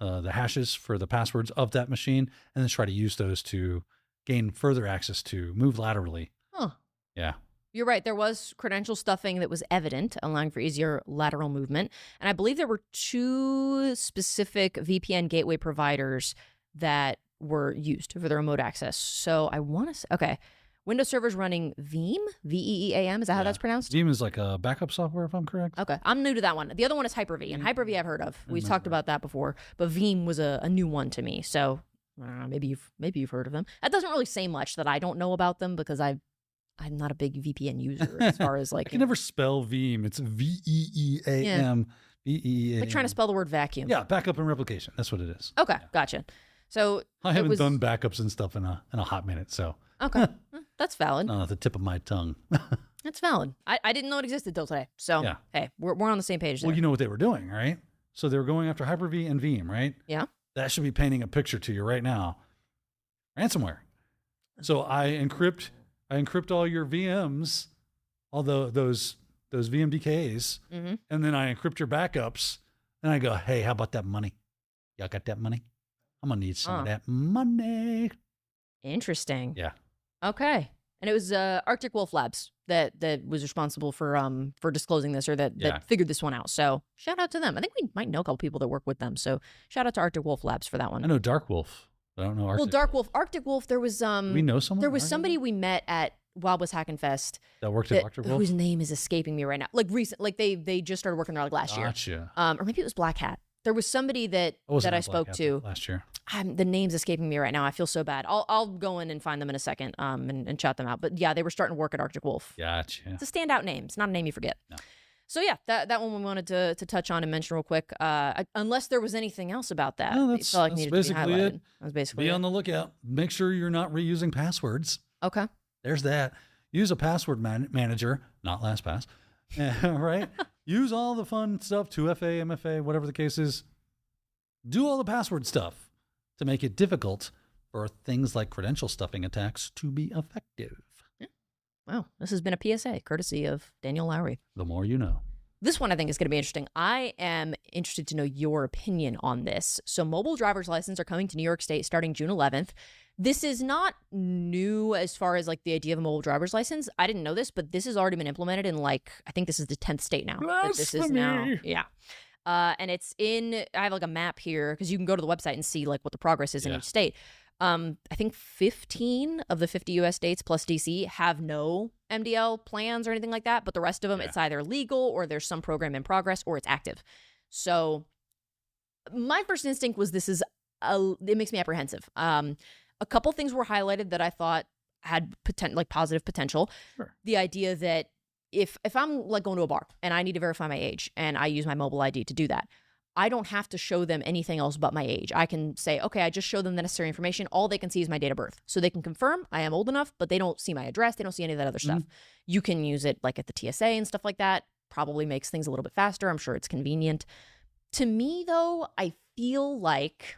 hashes for the passwords of that machine and then try to use those to gain further access to move laterally. Huh. Yeah. You're right. There was credential stuffing that was evident, allowing for easier lateral movement. And I believe there were 2 specific VPN gateway providers that were used for the remote access. So I want to say, okay, Windows servers running Veeam, Veeam. Is that how that's pronounced? Veeam is like a backup software, if I'm correct. Okay, I'm new to that one. The other one is Hyper-V, and Hyper-V I've heard of. We've talked about that before, but Veeam was a new one to me. So maybe you've heard of them. That doesn't really say much that I don't know about them because I'm not a big VPN user as far as like. I can never spell Veeam. It's Veeam. Veeam. Like trying to spell the word vacuum. Yeah, backup and replication. That's what it is. Okay, gotcha. So I haven't done backups and stuff in a hot minute, so. Okay, that's valid. Not at the tip of my tongue. That's valid. I didn't know it existed till today. So hey, we're on the same page there. Well, you know what they were doing, right? So they were going after Hyper-V and Veeam, right? Yeah. That should be painting a picture to you right now. Ransomware. So I encrypt all your VMs, all those VMDKs, and then I encrypt your backups. And I go, hey, how about that money? Y'all got that money? I'm gonna need some of that money. Interesting. Yeah. Okay. And it was Arctic Wolf Labs that was responsible for disclosing this or that figured this one out. So shout out to them. I think we might know a couple people that work with them. So shout out to Arctic Wolf Labs for that one. I know Dark Wolf. I don't know Arctic. Well, Arctic Wolf, there was we know someone. There was somebody we met at Wild West Hackin' Fest that worked at Arctic Wolf, whose name is escaping me right now. Like recent, like they just started working there like last year. Or maybe it was Black Hat. There was somebody that I spoke to last year. The name's escaping me right now. I feel so bad. I'll go in and find them in a second and chat them out. But yeah, they were starting to work at Arctic Wolf. Gotcha. It's a standout name. It's not a name you forget. No. So yeah, that one we wanted to touch on and mention real quick. Unless there was anything else about that. No, that's basically it. That's basically Be on the lookout. Make sure you're not reusing passwords. Okay. There's that. Use a password manager, not LastPass. Right? Use all the fun stuff, 2FA, MFA, whatever the case is. Do all the password stuff to make it difficult for things like credential stuffing attacks to be effective. Yeah. Wow. This has been a PSA, courtesy of Daniel Lowry. The more you know. This one I think is going to be interesting. I am interested to know your opinion on this. So mobile driver's license are coming to New York State starting June 11th. This is not new as far as like the idea of a mobile driver's license. I didn't know this, but this has already been implemented in I think this is the 10th state now. This is now, yeah. And it's I have like a map here because you can go to the website and see like what the progress is in each state. I think 15 of the 50 U.S. states plus D.C. have no MDL plans or anything like that, but the rest of them, it's either legal or there's some program in progress or it's active. So my first instinct was it makes me apprehensive. A couple things were highlighted that I thought had positive potential. Sure. The idea that if I'm like going to a bar and I need to verify my age and I use my mobile ID to do that, I don't have to show them anything else but my age. I can say, okay, I just show them the necessary information. All they can see is my date of birth. So they can confirm I am old enough, but they don't see my address. They don't see any of that other stuff. You can use it like at the TSA and stuff like that. Probably makes things a little bit faster. I'm sure it's convenient. To me, though, I feel like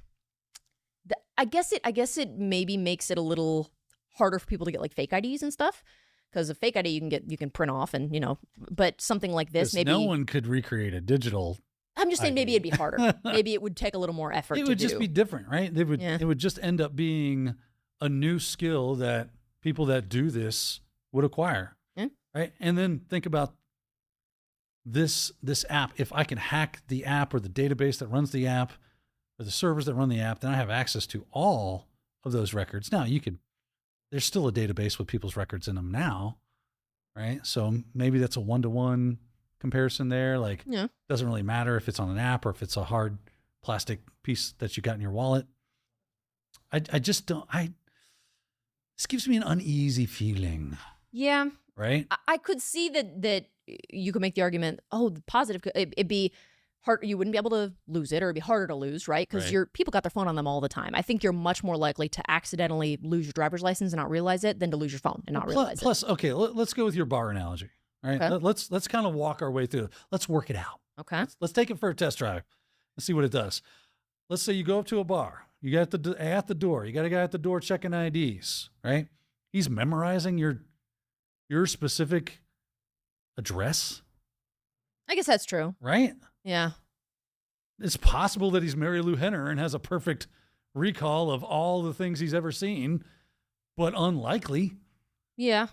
I guess it maybe makes it a little harder for people to get like fake IDs and stuff. Because a fake ID you can print off and, but something like this, maybe no one could recreate a digital. I'm just saying ID. maybe it'd be harder. Maybe it would take a little more effort. It would just be different, right? It would just end up being a new skill that people that do this would acquire, right? And then think about this app. If I can hack the app or the database that runs the app or the servers that run the app, then I have access to all of those records. Now there's still a database with people's records in them now, right? So maybe that's a one-to-one comparison there. Doesn't really matter if it's on an app or if it's a hard plastic piece that you got in your wallet. I just don't, this gives me an uneasy feeling. Yeah. Right? I could see that you could make the argument, the positive, it'd be, you wouldn't be able to lose it, or it'd be harder to lose, right? Because people got their phone on them all the time. I think you're much more likely to accidentally lose your driver's license and not realize it than to lose your phone and not realize it. Plus, okay, let's go with your bar analogy. All right, Okay. let's kind of walk our way through it. Let's work it out. Okay. Let's take it for a test drive. Let's see what it does. Let's say you go up to a bar. You got at the door. You got a guy at the door checking IDs, right? He's memorizing your specific address. I guess that's true. Right? Yeah. It's possible that he's Mary Lou Henner and has a perfect recall of all the things he's ever seen, but unlikely. Yeah.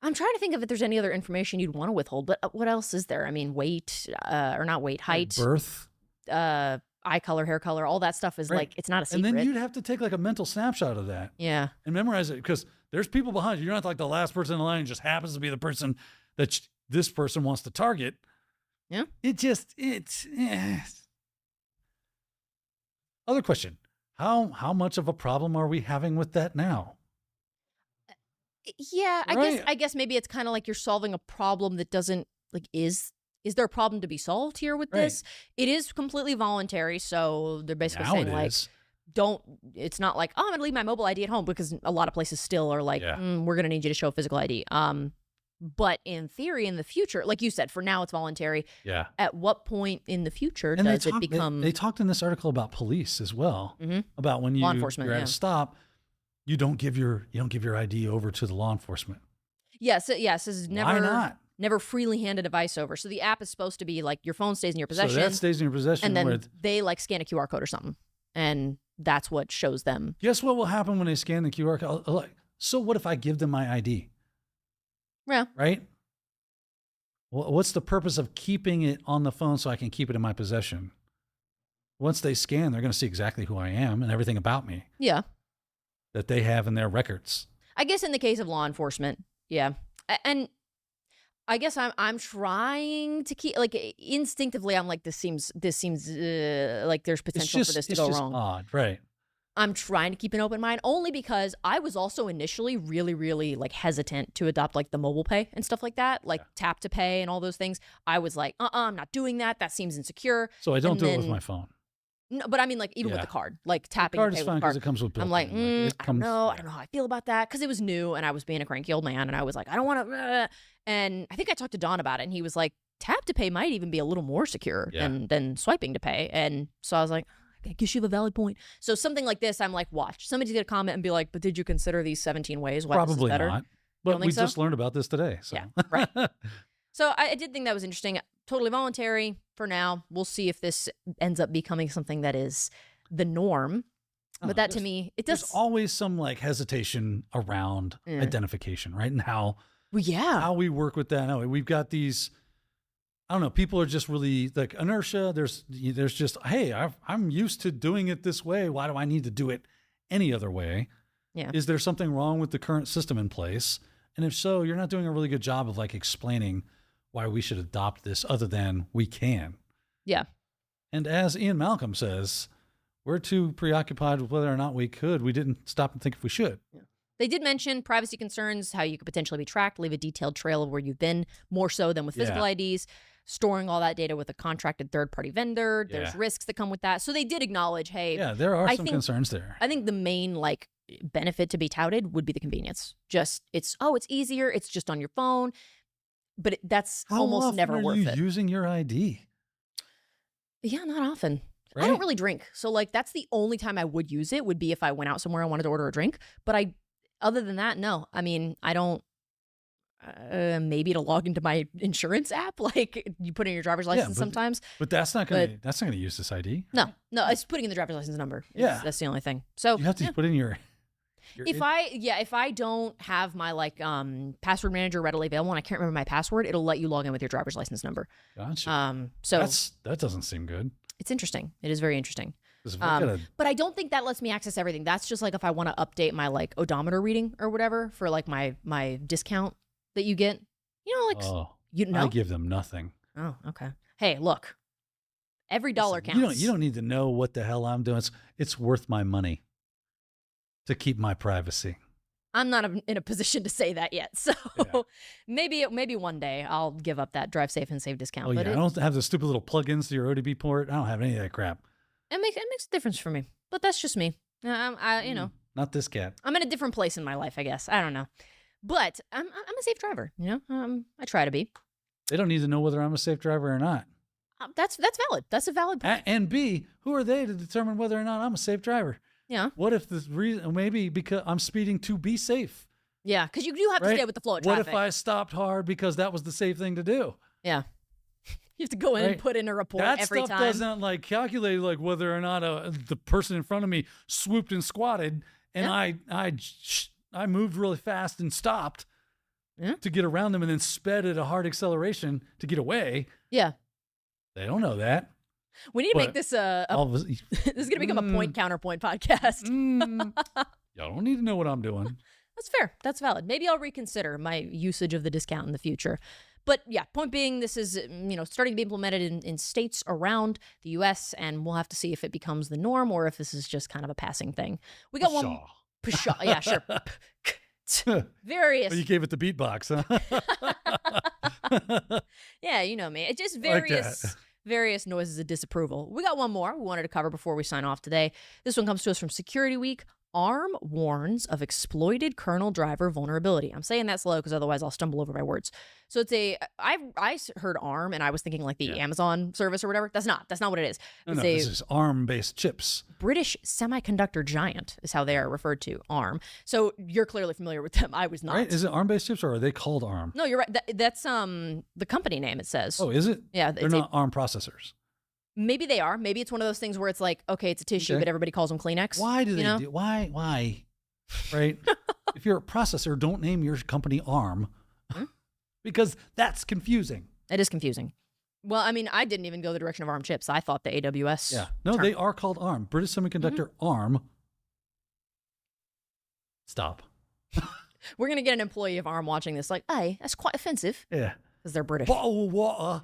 I'm trying to think if there's any other information you'd want to withhold, but what else is there? I mean, weight, or not weight, height, birth, eye color, hair color, all that stuff is like, it's not a secret. And then you'd have to take like a mental snapshot of that. Yeah. And memorize it, because there's people behind you. You're not like the last person in the line, just happens to be the person that this person wants to target. Yeah. Other question. How much of a problem are we having with that now? Yeah, I guess maybe it's kind of like you're solving a problem that doesn't, like, is there a problem to be solved here with this? It is completely voluntary, so they're basically saying like, it's not like, oh, I'm gonna leave my mobile ID at home, because a lot of places still are like, we're gonna need you to show a physical ID. But in theory, in the future, like you said, for now it's voluntary. Yeah. At what point in the future does it become? They talked in this article about police as well, about when law enforcement, you're at a stop, you don't give your ID over to the law enforcement. Yes, this is never. Why not? Never freely hand a device over. So the app is supposed to be like your phone stays in your possession. So that stays in your possession. And then they like scan a QR code or something. And that's what shows them. Guess what will happen when they scan the QR code? So what if I give them my ID? Yeah. Right? Well, what's the purpose of keeping it on the phone so I can keep it in my possession? Once they scan, they're going to see exactly who I am and everything about me. Yeah. That they have in their records. I guess in the case of law enforcement, yeah. And I guess I'm trying to keep, like, instinctively, I'm like, this seems like there's potential for this to go wrong. It's just odd, right? I'm trying to keep an open mind, only because I was also initially really, really like hesitant to adopt like the mobile pay and stuff like that, like tap to pay and all those things. I was like, I'm not doing that. That seems insecure. So I don't do it with my phone. No, but I mean, like, even with the card, like tapping the card to pay is fine with the card. It comes with I'm like, I don't know how I feel about that, because it was new and I was being a cranky old man, and I was like, I don't want to. And I think I talked to Don about it, and he was like, tap to pay might even be a little more secure than swiping to pay. And so I was like, I guess you have a valid point. So something like this, I'm like, watch. Somebody's going to comment and be like, but did you consider these 17 ways why this is better? Probably not. But we just learned about this today. So. Yeah, right. So I did think that was interesting. Totally voluntary for now. We'll see if this ends up becoming something that is the norm. But that, to me, it does. There's always some like hesitation around identification, right? And how we work with that. No, we've got these, I don't know, people are just really like inertia. There's just, hey, I'm used to doing it this way. Why do I need to do it any other way? Yeah. Is there something wrong with the current system in place? And if so, you're not doing a really good job of like explaining why we should adopt this other than we can. Yeah. And as Ian Malcolm says, we're too preoccupied with whether or not we could. We didn't stop and think if we should. Yeah. They did mention privacy concerns, how you could potentially be tracked, leave a detailed trail of where you've been, more so than with physical IDs, storing all that data with a contracted third-party vendor. There's risks that come with that. So they did acknowledge, hey. Yeah, there are some concerns there. I think the main like benefit to be touted would be the convenience. Just, it's easier. It's just on your phone. But that's almost never worth it. How often are you using your ID? Yeah, not often. Right? I don't really drink. So like that's the only time I would use it would be if I went out somewhere I wanted to order a drink. But other than that, no. I mean, I don't, maybe to log into my insurance app, like you put in your driver's license sometimes. But that's not going to use this ID. No, it's putting in the driver's license number. That's the only thing. So you have to put in your if I don't have my like password manager readily available and I can't remember my password, it'll let you log in with your driver's license number. Gotcha. So that doesn't seem good. It's interesting. It is very interesting. But I don't think that lets me access everything. That's just like if I want to update my like odometer reading or whatever for like my discount that you get. You know, like I give them nothing. Oh, okay. Hey, look. Every dollar counts. You don't need to know what the hell I'm doing. It's worth my money to keep my privacy. I'm not in a position to say that yet. So Yeah. maybe one day I'll give up that drive safe and save discount. Oh, but yeah. I don't have the stupid little plugins to your ODB port. I don't have any of that crap. it makes a difference for me. But that's just me. You know, Not this cat. I'm in a different place in my life, I guess. I don't know. But I'm a safe driver, you know? I try to be. They don't need to know whether I'm a safe driver or not. That's valid. That's a valid point. And B, who are they to determine whether or not I'm a safe driver? Yeah. What if the reason, maybe because I'm speeding to be safe? Yeah, because you do have to Right? stay with the flow of What traffic. if I stopped hard because that was the safe thing to do? Yeah. You have to go in and Right. put in a report That every stuff time. doesn't like calculate like whether or not the person in front of me swooped and squatted, and I moved really fast and stopped to get around them, and then sped at a hard acceleration to get away. Yeah. They don't know that. We need to make But this All of this is going to become a point counterpoint podcast. y'all don't need to know what I'm doing. That's fair. That's valid. Maybe I'll reconsider my usage of the discount in the future. But yeah, point being, this is, starting to be implemented in states around the U.S., and we'll have to see if it becomes the norm or if this is just kind of a passing thing. We got one. Pshaw. Yeah, sure. Various. Oh, you gave it the beatbox, huh? Yeah, you know me. It's just Like various noises of disapproval. We got one more we wanted to cover before we sign off today. This one comes to us from Security Week. ARM warns of exploited kernel driver vulnerability. I'm saying that slow because otherwise I'll stumble over my words. So I heard ARM and I was thinking like the Amazon service or whatever. That's not what it is. No, It's this is ARM-based chips. British semiconductor giant is how they are referred to, ARM. So you're clearly familiar with them. I was not. Right? Is it ARM-based chips or are they called ARM? No, you're right. That's the company name, it says. Oh, is it? Yeah. They're not ARM processors. Maybe they are. Maybe it's one of those things where it's like, okay, it's a tissue, but everybody calls them Kleenex. Why do they do? Why? Right? If you're a processor, don't name your company ARM because that's confusing. It is confusing. Well, I mean, I didn't even go the direction of ARM chips. I thought the AWS. Yeah. No, term. they are called ARM. British Semiconductor ARM. Stop. We're going to get an employee of ARM watching this like, hey, that's quite offensive. Yeah. Because they're British. Bottle of water.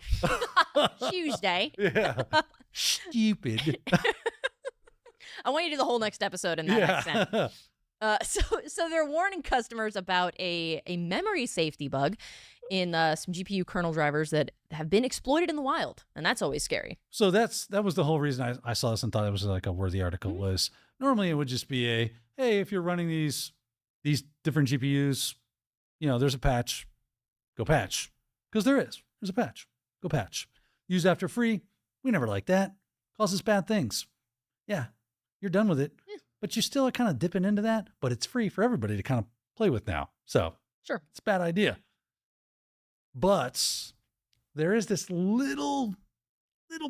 Tuesday. Yeah. Stupid. I want you to do the whole next episode in that accent. So they're warning customers about a memory safety bug in some GPU kernel drivers that have been exploited in the wild, and that's always scary. So that was the whole reason I saw this and thought it was like a worthy article. Was normally it would just be hey, if you're running these different GPUs, there's a patch, go patch, because there's a patch, go patch. Use after free, we never like that. Causes bad things. Yeah, you're done with it, but you still are kind of dipping into that. But it's free for everybody to kind of play with now. So sure, it's a bad idea. But there is this little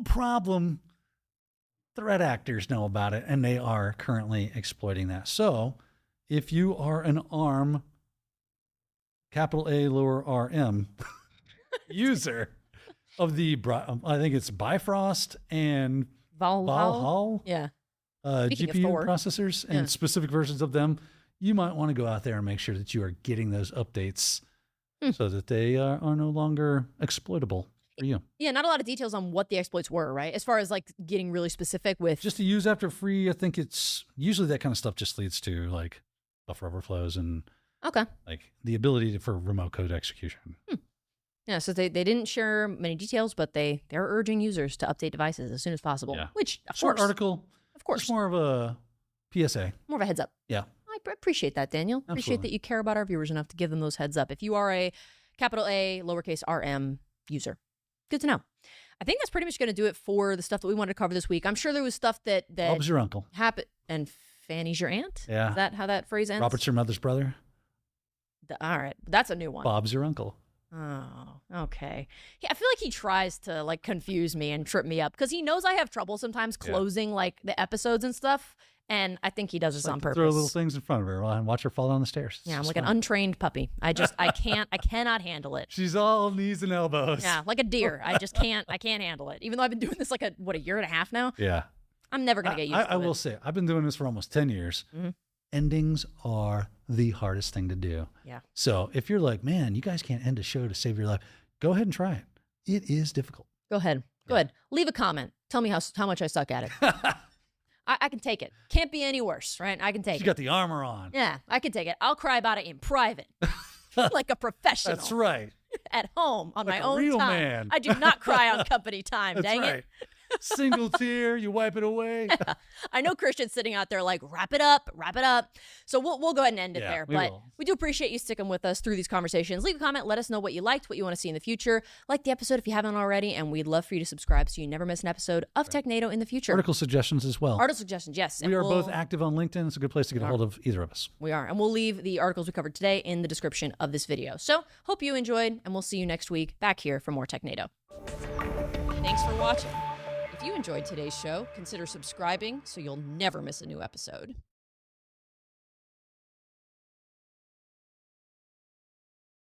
problem. Threat actors know about it, and they are currently exploiting that. So if you are an ARM, capital A, lower RM, user of the, I think it's Bifrost and Valhalla yeah. GPU processors and specific versions of them, you might want to go out there and make sure that you are getting those updates so that they are no longer exploitable for you. Yeah, not a lot of details on what the exploits were, right? As far as like getting really specific with just to use after free, I think it's usually that kind of stuff just leads to like buffer overflows and like the ability for remote code execution. Yeah, so they didn't share many details, but they're urging users to update devices as soon as possible. Yeah. Which, of Short course, article. Of course. It's more of a PSA. More of a heads up. Yeah. I appreciate that, Daniel. Appreciate that you care about our viewers enough to give them those heads up. If you are a capital A, lowercase RM user, good to know. I think that's pretty much going to do it for the stuff that we wanted to cover this week. I'm sure there was stuff that Bob's your uncle. happened, and Fanny's your aunt? Yeah. Is that how that phrase ends? Robert's your mother's brother. All right. That's a new one. Bob's your uncle. Oh, okay. I feel like he tries to like confuse me and trip me up because he knows I have trouble sometimes closing like the episodes and stuff. And I think he does this on purpose. Throw little things in front of her and watch her fall down the stairs. Yeah, I'm like an untrained puppy. I cannot handle it. She's all knees and elbows. Yeah, like a deer. I can't handle it. Even though I've been doing this like a year and a half now. Yeah. I'm never going to get used to it. I will say, I've been doing this for almost 10 years. Mm-hmm. Endings are the hardest thing to do. Yeah. So if you're like, man, you guys can't end a show to save your life, go ahead and try it. It is difficult. Go ahead. Go ahead. Leave a comment. Tell me how much I suck at it. I can take it. Can't be any worse, right? I can take it. You got the armor on. Yeah, I can take it. I'll cry about it in private, like a professional. That's right. At home on Like my a own real time. man. I do not cry on company time. That's Dang right. it. Single tear, you wipe it away. I know Christian's sitting out there like, wrap it up. So we'll go ahead and end it there. But we do appreciate you sticking with us through these conversations. Leave a comment. Let us know what you liked, what you want to see in the future. Like the episode if you haven't already. And we'd love for you to subscribe so you never miss an episode of Technado in the future. Article suggestions as well. Article suggestions, yes. We are both active on LinkedIn. It's a good place to get a hold of either of us. We are. And we'll leave the articles we covered today in the description of this video. So hope you enjoyed, and we'll see you next week back here for more Technado. Thanks for watching. If you enjoyed today's show, consider subscribing so you'll never miss a new episode.